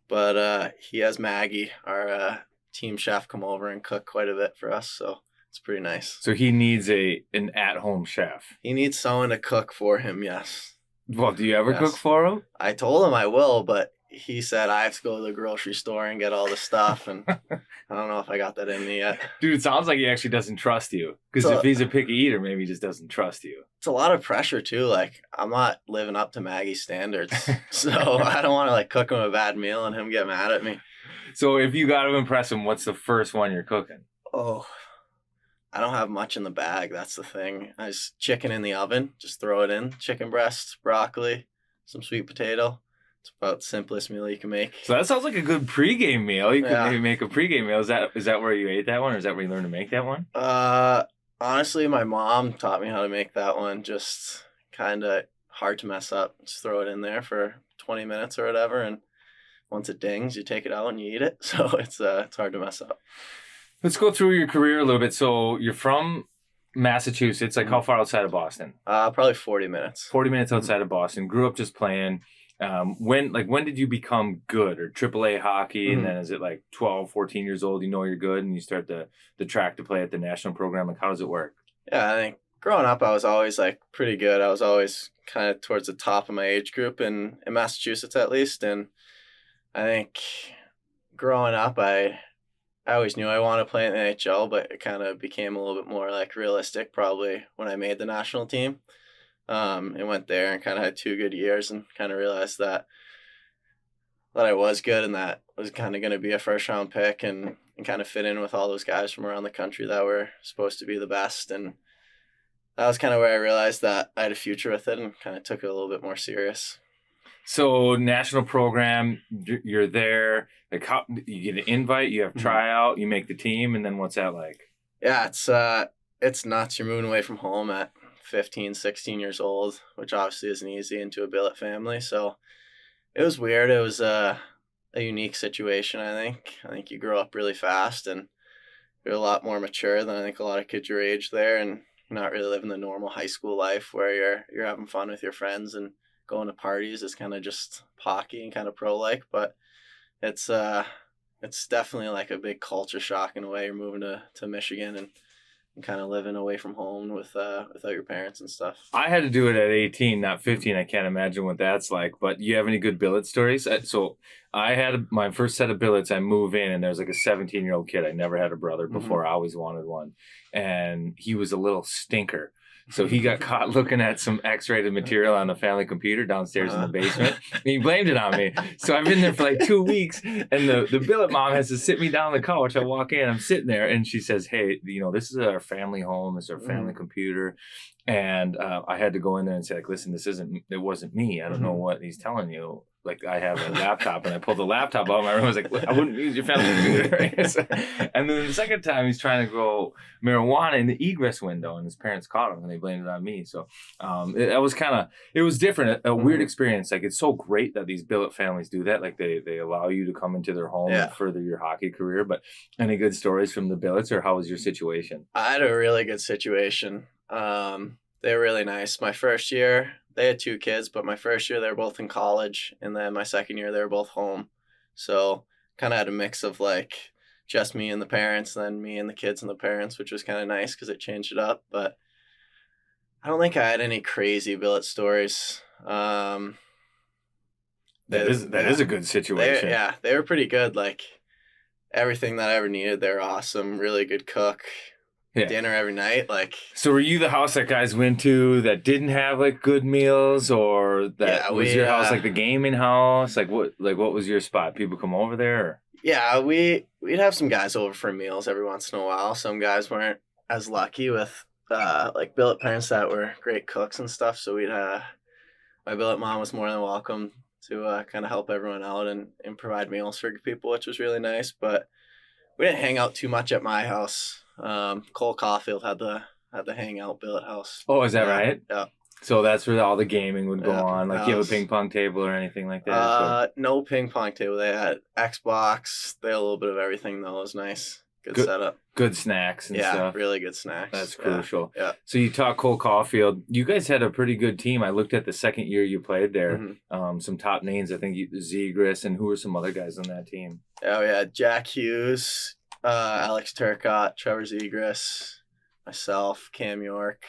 But he has Maggie, our team chef, come over and cook quite a bit for us. So it's pretty nice. So he needs an at-home chef. He needs someone to cook for him, yes. Well, do you ever cook for him? I told him I will, but he said I have to go to the grocery store and get all the stuff, and I don't know if I got that in me yet. Dude, it sounds like he actually doesn't trust you. Because if he's a picky eater, maybe he just doesn't trust you. It's a lot of pressure, too. Like, I'm not living up to Maggie's standards, so I don't want to, like, cook him a bad meal and him get mad at me. So if you got to impress him, what's the first one you're cooking? Oh, I don't have much in the bag. That's the thing. I just chicken in the oven. Just throw it in. Chicken breast, broccoli, some sweet potato. It's about the simplest meal you can make. So that sounds like a good pregame meal. You could maybe make a pregame meal. Is that where you ate that one, or is that where you learned to make that one? Honestly, my mom taught me how to make that one. Just kind of hard to mess up. Just throw it in there for 20 minutes or whatever, and once it dings, you take it out and you eat it. So it's hard to mess up. Let's go through your career a little bit. So you're from Massachusetts. Like, how far outside of Boston? Probably 40 minutes. 40 minutes outside of Boston. Grew up just playing. When did you become good, or AAA hockey? And then is it like 12, 14 years old, you know you're good, and you start the track to play at the national program? Like, how does it work? Yeah, I think growing up, I was always like pretty good. I was always kind of towards the top of my age group in Massachusetts, at least. And I think growing up, I always knew I wanted to play in the NHL, but it kind of became a little bit more like realistic probably when I made the national team. And went there and kind of had 2 good years and kind of realized that I was good and that was kind of going to be a first round pick and kind of fit in with all those guys from around the country that were supposed to be the best. And that was kind of where I realized that I had a future with it and kind of took it a little bit more serious. So national program, you're there. Like, how you get an invite, you have tryout, you make the team, and then what's that like? Yeah, it's nuts. You're moving away from home at 15, 16 years old, which obviously isn't easy into a billet family. So it was weird. It was a unique situation, I think. I think you grow up really fast, and They're a lot more mature than I think a lot of kids your age there, and not really living the normal high school life where you're having fun with your friends and going to parties. It's kind of just hockey and kind of pro like, but it's definitely like a big culture shock in a way. You're moving to Michigan and kind of living away from home without your parents and stuff. I had to do it at 18, not 15. I can't imagine what that's like. But you have any good billet stories? So I had my first set of billets. I move in, and there's like a 17-year-old kid. I never had a brother before. I always wanted one. And he was a little stinker. So he got caught looking at some X-rated material on the family computer downstairs in the basement. And he blamed it on me. So I've been there for like 2 weeks, and the billet mom has to sit me down on the couch. I walk in, I'm sitting there, and she says, "Hey, this is our family home. This is our family computer." And I had to go in there and say, like, "Listen, it wasn't me. I don't know what he's telling you. Like, I have a laptop," and I pulled the laptop out of my room. I was like, "I wouldn't use your family computer." Right? So, and then the second time, he's trying to grow marijuana in the egress window, and his parents caught him, and they blamed it on me. So it was different, a weird experience. Like, it's so great that these billet families do that. Like, they allow you to come into their home and further your hockey career. But any good stories from the billets, or how was your situation? I had a really good situation. They were really nice. My first year, they had 2 kids, but my first year they were both in college, and then my second year they were both home. So kind of had a mix of like just me and the parents, then me and the kids and the parents, which was kind of nice because it changed it up. But I don't think I had any crazy billet stories. That is a good situation. They were pretty good. Like everything that I ever needed, they were awesome. Really good cook. Dinner every night. Like, so were you the house that guys went to that didn't have like good meals, or that was your house like the gaming house? Like what was your spot? People come over there? Or? Yeah, we'd have some guys over for meals every once in a while. Some guys weren't as lucky with like billet parents that were great cooks and stuff. So my billet mom was more than welcome to kind of help everyone out and provide meals for people, which was really nice. But we didn't hang out too much at my house. Cole Caulfield had the hangout billet house. Oh, is that right? Yeah. So that's where all the gaming would go on. Like, you have a ping pong table or anything like that? No ping pong table. They had Xbox. They had a little bit of everything though. It was nice. Good setup. Good snacks and stuff. Yeah, really good snacks. That's crucial. Yeah. So you talk Cole Caulfield. You guys had a pretty good team. I looked at the second year you played there. Some top names. I think Zegras, and who were some other guys on that team? Oh yeah, Jack Hughes, Alex Turcotte, Trevor Zegras, myself, Cam York,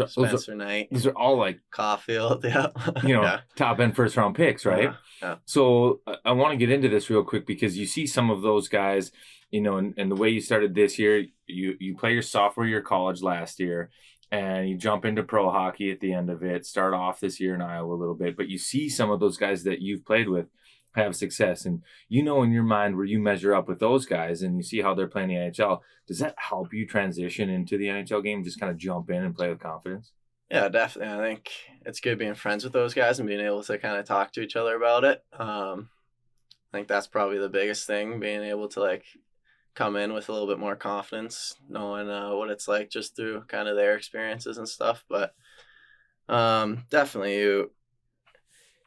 Spencer Knight. These are all like Caulfield, top end first round picks, right? Yeah. So I want to get into this real quick because you see some of those guys, and the way you started this year, you play your sophomore year of college last year, and you jump into pro hockey at the end of it, start off this year in Iowa a little bit, but you see some of those guys that you've played with have success, and in your mind where you measure up with those guys and you see how they're playing the NHL, does that help you transition into the NHL game, just kind of jump in and play with confidence? Yeah, definitely. I think it's good being friends with those guys and being able to kind of talk to each other about it. I think that's probably the biggest thing, being able to like come in with a little bit more confidence, knowing what it's like just through kind of their experiences and stuff. But definitely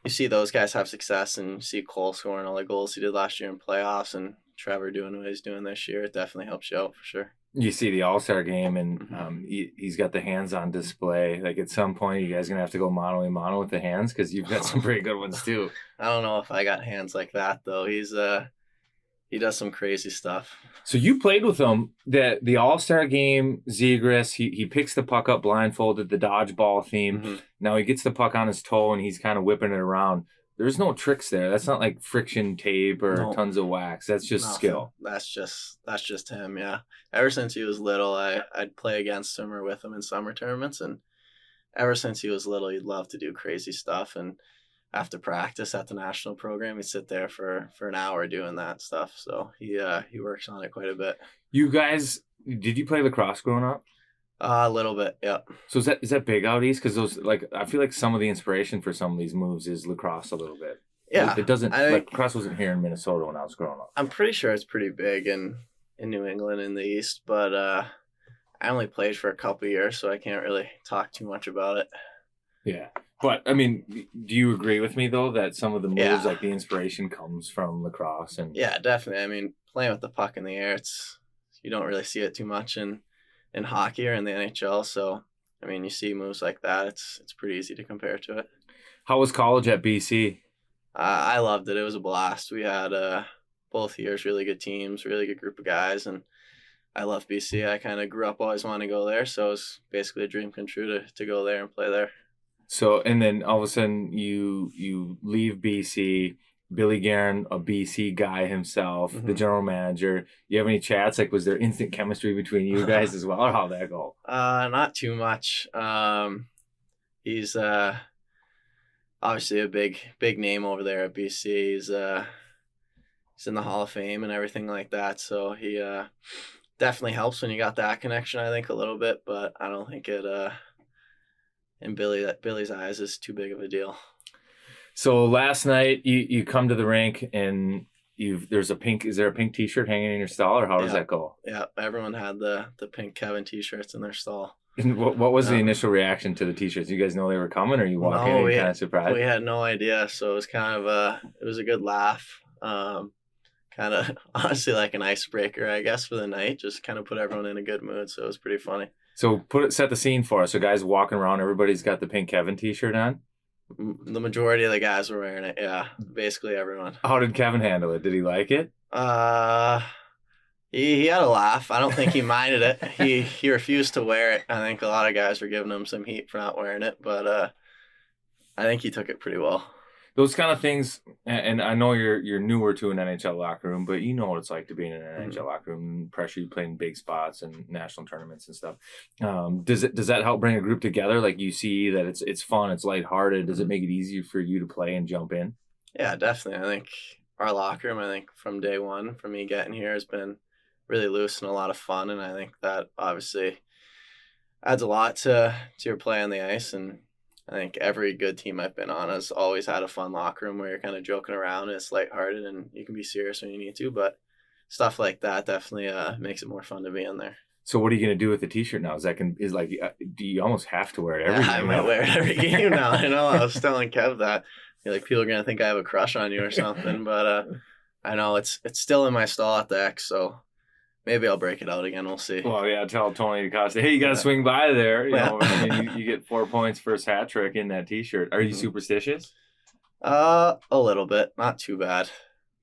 you see those guys have success, and you see Cole scoring all the goals he did last year in playoffs, and Trevor doing what he's doing this year. It definitely helps you out for sure. You see the All-Star game, and he's got the hands on display. Like, at some point, you guys going to have to go mano-a-mano with the hands, because you've got some pretty good ones too. I don't know if I got hands like that, though. He does some crazy stuff. So you played with him. The All-Star game, Zegras, he picks the puck up blindfolded, the dodgeball theme. Now he gets the puck on his toe, and he's kind of whipping it around. There's no tricks there. That's not like friction tape or tons of wax. That's just skill. That's just him, yeah. Ever since he was little, I'd play against him or with him in summer tournaments, and ever since he was little, he'd love to do crazy stuff. And after practice at the national program, he'd sit there for an hour doing that stuff. So he works on it quite a bit. You guys, did you play lacrosse growing up? A little bit, yeah. So is that big out east? Because those, like, I feel like some of the inspiration for some of these moves is lacrosse a little bit. Yeah, it doesn't. Lacrosse wasn't here in Minnesota when I was growing up. I'm pretty sure it's pretty big in New England in the East, but I only played for a couple years, so I can't really talk too much about it. Yeah, but I mean, do you agree with me though that some of the moves, like the inspiration, comes from lacrosse? And yeah, definitely. I mean, playing with the puck in the air, it's you don't really see it too much in hockey or in the NHL. So, I mean, you see moves like that. It's pretty easy to compare to it. How was college at BC? I loved it. It was a blast. We had both years really good teams, really good group of guys, and I love BC. I kind of grew up always wanting to go there, so it was basically a dream come true to go there and play there. So, and then all of a sudden you leave BC. Billy Guerin, a BC guy himself, the general manager. You have any chats? Like, was there instant chemistry between you guys as well, or how'd that go? Not too much. He's obviously a big name over there at BC. He's in the Hall of Fame and everything like that. So he definitely helps when you got that connection, I think, a little bit. But I don't think it in Billy's eyes is too big of a deal. So last night you come to the rink and is there a pink t-shirt hanging in your stall, or how does that go? Yeah, everyone had the pink Kevin t-shirts in their stall. And what was the initial reaction to the t-shirts? You guys know they were coming, or you walk in and kind of surprised? We had no idea, so it was kind of it was a good laugh. Kind of honestly like an icebreaker, I guess, for the night. Just kind of put everyone in a good mood, so it was pretty funny. So set the scene for us. So guys walking around, everybody's got the pink Kevin t-shirt on? The majority of the guys were wearing it, yeah. Basically everyone. How did Kevin handle it? Did he like it? He had a laugh. I don't think he minded it. He refused to wear it. I think a lot of guys were giving him some heat for not wearing it, but I think he took it pretty well. Those kind of things, and I know you're newer to an NHL locker room, but you know what it's like to be in an NHL locker room, pressure you play in big spots and national tournaments and stuff. Does that help bring a group together? Like, you see that it's fun, it's lighthearted. Does it make it easier for you to play and jump in? Yeah, definitely. I think our locker room, from day one, from me getting here, has been really loose and a lot of fun, and I think that obviously adds a lot to your play on the ice. And I think every good team I've been on has always had a fun locker room where you're kind of joking around and it's lighthearted and you can be serious when you need to, but stuff like that definitely makes it more fun to be in there. So what are you going to do with the t-shirt now? Do you almost have to wear it every game? I might wear it every game now. I know. I was telling Kev that people are going to think I have a crush on you or something, but I know it's still in my stall at the X, so maybe I'll break it out again. We'll see. Well, yeah, tell Tony DaCosta, hey, you got to swing by there. You get 4 points first hat trick in that t-shirt. Are you superstitious? A little bit. Not too bad,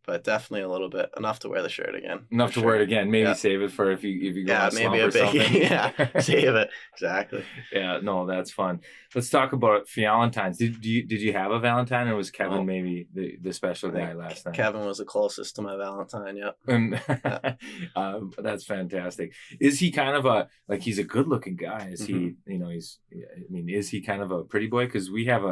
but definitely a little bit. Enough to wear the shirt again. Enough to wear it again. Maybe save it for if you go on a slump or something. Save it. Exactly. Yeah, no, that's fun. Let's talk about Fialantines. Did you have a Valentine, or was Kevin maybe the special guy last night? Kevin was the closest to my Valentine, yep. That's fantastic. Is he kind of he's a good looking guy? Is he, is he kind of a pretty boy? Because we have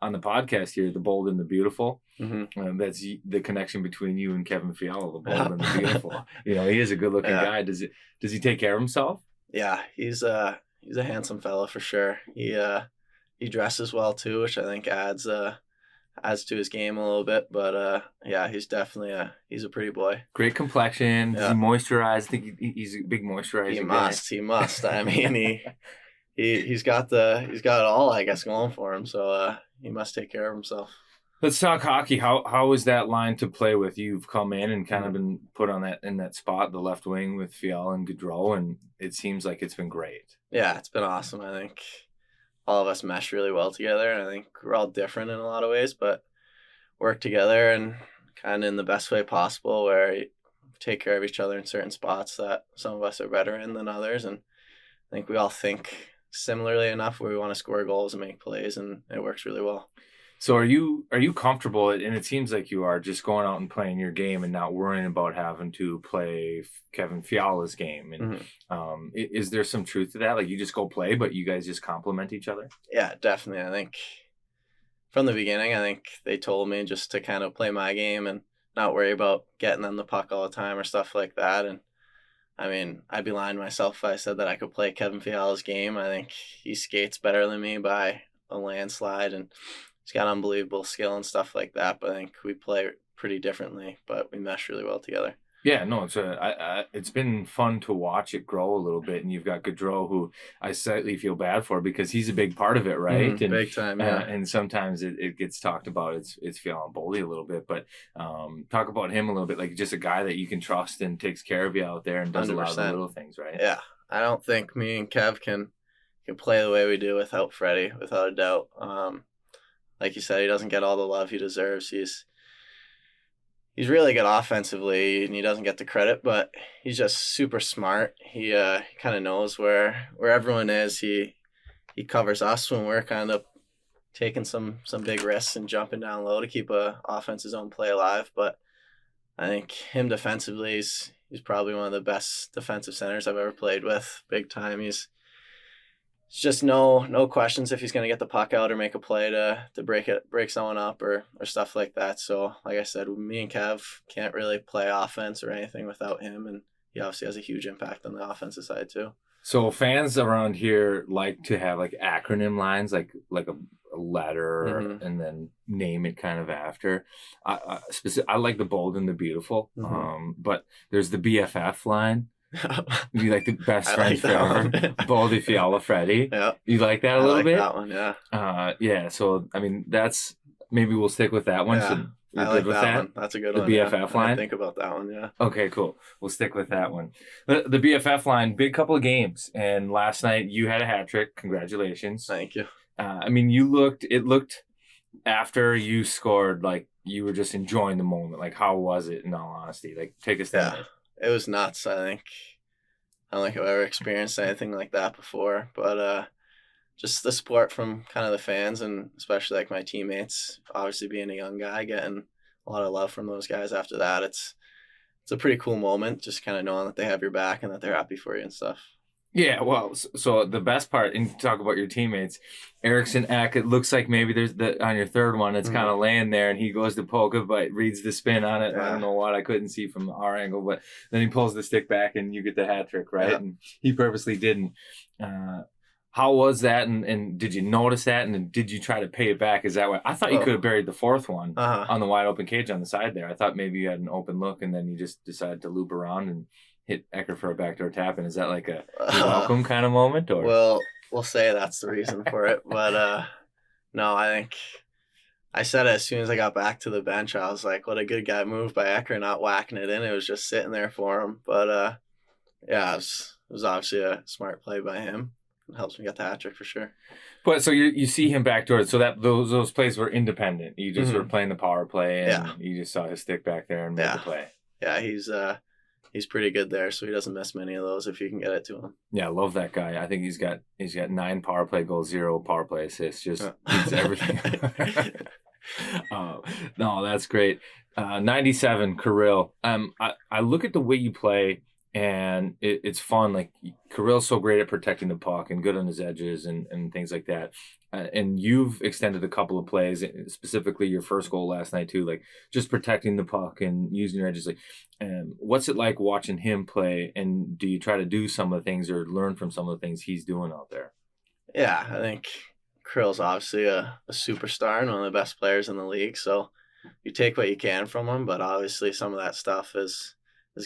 on the podcast here, the Bold and the Beautiful. That's the connection between you and Kevin Fiala, the Bold and the Beautiful. He is a good looking guy. Does he take care of himself? Yeah, he's a handsome fellow for sure. He dresses well too, which I think adds to his game a little bit. But he's definitely he's a pretty boy. Great complexion. Does he moisturize? I think he's a big moisturizer. He must. I mean, he's got it all, I guess, going for him. So he must take care of himself. Let's talk hockey. How is that line to play with? You've come in and kind of been put on that spot, the left wing with Fiala and Gaudreau, and it seems like it's been great. Yeah, it's been awesome. I think all of us mesh really well together, and I think we're all different in a lot of ways, but work together and kind of in the best way possible, where we take care of each other in certain spots that some of us are better in than others. And I think we all think similarly enough where we want to score goals and make plays, and it works really well. So are you comfortable, and it seems like you are, just going out and playing your game and not worrying about having to play Kevin Fiala's game? And is there some truth to that? Like, you just go play, but you guys just complement each other? Yeah, definitely. I think from the beginning, they told me just to kind of play my game and not worry about getting them the puck all the time or stuff like that. And I mean, I'd be lying to myself if I said that I could play Kevin Fiala's game. I think he skates better than me by a landslide, and he's got unbelievable skill and stuff like that, but I think we play pretty differently, but we mesh really well together. Yeah, no, it's been fun to watch it grow a little bit, and you've got Gaudreau, who I slightly feel bad for because he's a big part of it, right? And Big time, yeah. and sometimes it gets talked about. It's Fialantines a little bit, but talk about him a little bit, like just a guy that you can trust and takes care of you out there and does 100%. a lot of the little things, right? Yeah, I don't think me and Kev can play the way we do without Freddie, without a doubt. Like you said, he doesn't get all the love he deserves. He's really good offensively, and he doesn't get the credit, but he's just super smart. He kind of knows where everyone is. He covers us when we're kind of taking some big risks and jumping down low to keep a offense's own play alive. But I think him defensively, he's probably one of the best defensive centers I've ever played with. Big time. It's just no questions if he's going to get the puck out or make a play to break someone up or stuff like that. So, like I said, me and Kev can't really play offense or anything without him, and he obviously has a huge impact on the offensive side too. So fans around here like to have like acronym lines, like a letter, and then name it kind of after. I like the bold and the beautiful, but there's the BFF line. You like the best friends forever, Boldy, Fiala, Freddie. Yeah, you like that a little bit? That one, yeah. Yeah. So I mean, maybe we'll stick with that one. Yeah. So I like that one. That's a good one. The BFF line. I think about that one. Yeah. Okay, cool. We'll stick with that one. The BFF line, big couple of games, and last night you had a hat trick. Congratulations. Thank you. I mean, it looked after you scored like you were just enjoying the moment. Like, how was it? In all honesty, like, take us down. Yeah, it was nuts. I don't think I've ever experienced anything like that before. But just the support from kind of the fans, and especially like my teammates. Obviously, being a young guy, getting a lot of love from those guys after that. It's a pretty cool moment. Just kind of knowing that they have your back and that they're happy for you and stuff. Yeah, well, so the best part, and talk about your teammates, Eriksson Ek, it looks like maybe there's on your third one, it's kind of laying there, and he goes to poke it, but reads the spin on it. Yeah. I don't know what, I couldn't see from our angle, but then he pulls the stick back, and you get the hat trick, right? Yeah. And he purposely didn't. How was that, and did you notice that, and did you try to pay it back? Is that what I thought you could have buried the fourth one on the wide open cage on the side there? I thought maybe you had an open look, and then you just decided to loop around and hit Ecker for a backdoor tap, and is that like a welcome kind of moment? Or well, we'll say that's the reason for it, but no, I think I said it as soon as I got back to the bench. I was like, what a good guy move by Ecker, not whacking it in. It was just sitting there for him. But yeah, it was obviously a smart play by him. It helps me get the hat trick for sure. But so you see him backdoor, so that those plays were independent. You just were playing the power play, and you just saw his stick back there and made the play. Yeah, he's pretty good there, so he doesn't miss many of those if you can get it to him. Yeah, I love that guy. I think he's got 9 power play goals, 0 power play assists. Just beats everything. No, that's great. 97, Kirill. I look at the way you play, and it's fun. Like, Kirill's so great at protecting the puck and good on his edges and things like that. And you've extended a couple of plays, specifically your first goal last night too, like just protecting the puck and using your edges. Like, what's it like watching him play? And do you try to do some of the things or learn from some of the things he's doing out there? Yeah, I think Kirill's obviously a superstar and one of the best players in the league. So you take what you can from him, but obviously some of that stuff is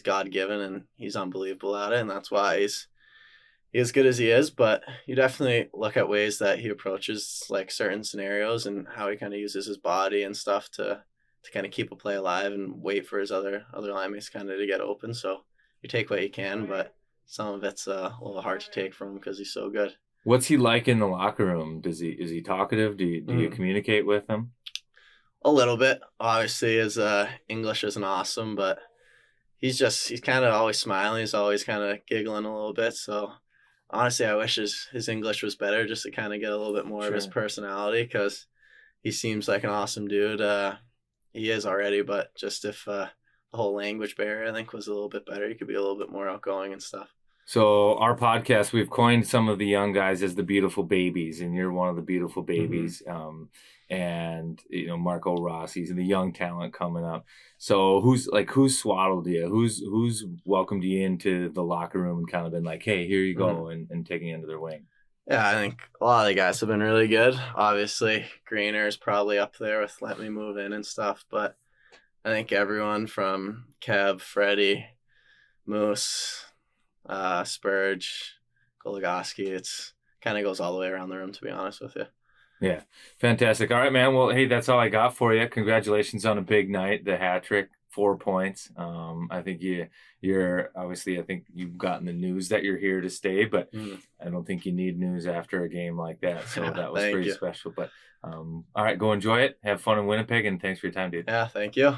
God-given, and he's unbelievable at it, and that's why he's as good as he is. But you definitely look at ways that he approaches like certain scenarios and how he kind of uses his body and stuff to kind of keep a play alive and wait for his other line mates kind of to get open. So you take what you can, but some of it's a little hard to take from him because he's so good. What's he like in the locker room? Is he talkative? Do you communicate with him? A little bit. Obviously, his English isn't awesome, but he's kind of always smiling. He's always kind of giggling a little bit. So honestly, I wish his English was better just to kind of get a little bit more of his personality, because he seems like an awesome dude. He is already, but just if the whole language barrier, I think, was a little bit better, he could be a little bit more outgoing and stuff. So our podcast, we've coined some of the young guys as the beautiful babies, and you're one of the beautiful babies. And Marco Rossi's and the young talent coming up. So who's swaddled you? Who's welcomed you into the locker room and kind of been like, hey, here you go, and taking you under their wing? Yeah, I think a lot of the guys have been really good. Obviously, Greener is probably up there with letting me move in and stuff, but I think everyone from Kev, Freddie, Moose, Spurge, Goligoski, it's kind of goes all the way around the room, to be honest with you. Yeah, fantastic. All right, man. Well, hey, that's all I got for you. Congratulations on a big night, the hat trick, 4 points. I think you're obviously. I think you've gotten the news that you're here to stay, but I don't think you need news after a game like that. So that was pretty special. But all right, go enjoy it. Have fun in Winnipeg, and thanks for your time, dude. Yeah, thank you.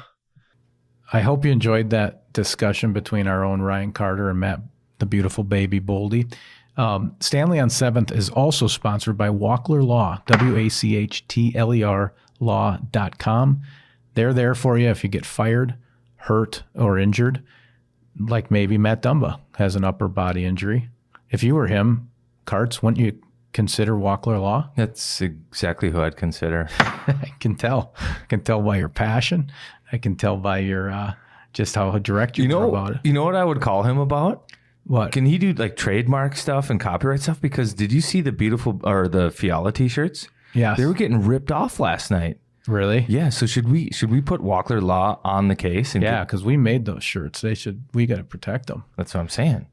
I hope you enjoyed that discussion between our own Ryan Carter and Matt, the beautiful baby Boldy. Stanley on 7th is also sponsored by Wachtler Law, WACHTLER law.com. They're there for you if you get fired, hurt, or injured, like maybe Matt Dumba has an upper body injury. If you were him, Carts, wouldn't you consider Wachtler Law? That's exactly who I'd consider. I can tell. I can tell by your passion. I can tell by your just how direct you are about it. You know what I would call him about? What? Can he do like trademark stuff and copyright stuff? Because did you see the the Fiala t-shirts? Yeah. They were getting ripped off last night. Really? Yeah. So should we put Wachtler Law on the case? And because we made those shirts. We got to protect them. That's what I'm saying.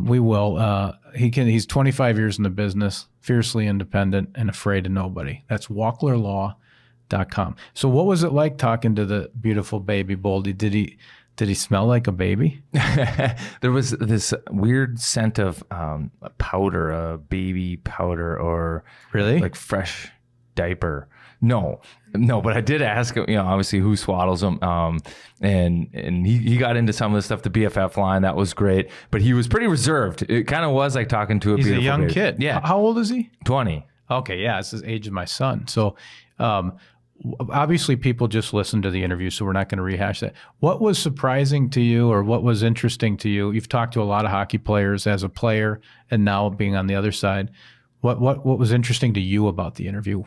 We will. He's 25 years in the business, fiercely independent and afraid of nobody. That's wachtlerlaw.com. So what was it like talking to the beautiful baby Boldy? Did he smell like a baby? There was this weird scent of powder, a baby powder, or really like fresh diaper. No, but I did ask him, obviously who swaddles him. And he got into some of the stuff, the BFF line. That was great, but he was pretty reserved. It kind of was like talking to He's beautiful a young baby. kid. Yeah. How old is he? 20. Okay. Yeah. It's the age of my son. So, obviously people just listened to the interview, so we're not going to rehash that. What was surprising to you or what was interesting to you? You've talked to a lot of hockey players as a player and now being on the other side. What was interesting to you about the interview?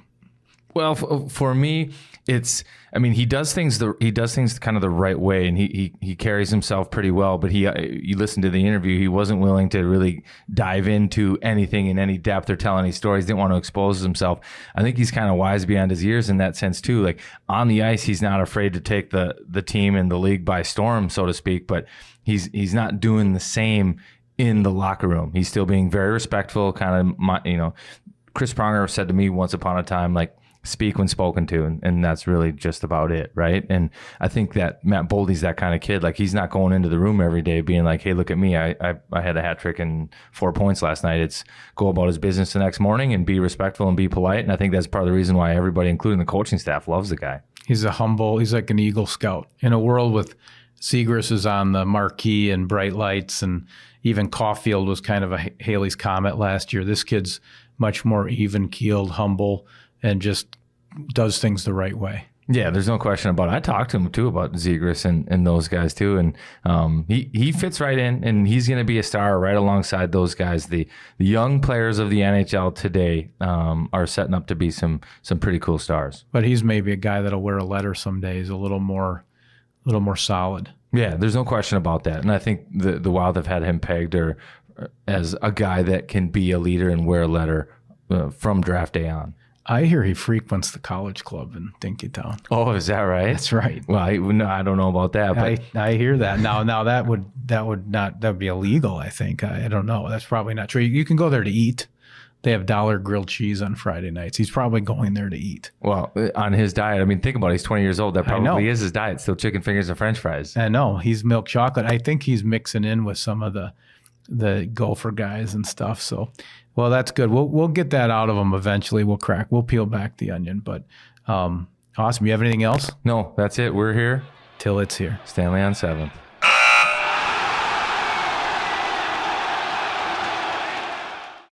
Well, for me, he does things kind of the right way, and he carries himself pretty well. But you listen to the interview, he wasn't willing to really dive into anything in any depth or tell any stories. Didn't want to expose himself. I think he's kind of wise beyond his years in that sense too. Like on the ice, he's not afraid to take the team and the league by storm, so to speak. But he's not doing the same in the locker room. He's still being very respectful. Kind of, Chris Pronger said to me once upon a time, like, speak when spoken to, and that's really just about it, right? And I think that Matt Boldy's that kind of kid. Like he's not going into the room every day being like, hey, look at me, I had a hat trick and 4 points last night. It's go about his business the next morning and be respectful and be polite. And I think that's part of the reason why everybody, including the coaching staff, loves the guy. He's like an Eagle Scout in a world with Seagrass is on the marquee and bright lights, and even Caulfield was kind of a Haley's Comet last year. This kid's much more even-keeled, humble, and just does things the right way. Yeah, there's no question about it. I talked to him too about Seagrass and those guys too, and he fits right in, and he's going to be a star right alongside those guys. The young players of the NHL today are setting up to be some pretty cool stars. But he's maybe a guy that'll wear a letter someday. He's a little more solid. Yeah, there's no question about that, and I think the Wild have had him pegged as a guy that can be a leader and wear a letter from draft day on. I hear he frequents the college club in Dinkytown. Oh, is that right? That's right. Well, I don't know about that, but I hear that. Now that would be illegal, I think. I don't know. That's probably not true. You can go there to eat. They have $1 grilled cheese on Friday nights. He's probably going there to eat. Well, on his diet, think about it. He's 20 years old. That probably is his diet. Still chicken fingers and French fries. I know. He's milk chocolate. I think he's mixing in with some of the Gopher guys and stuff. So, well, that's good. We'll get that out of him eventually. We'll peel back the onion. But awesome. You have anything else? No, that's it. We're here till it's here. Stanley on 7th.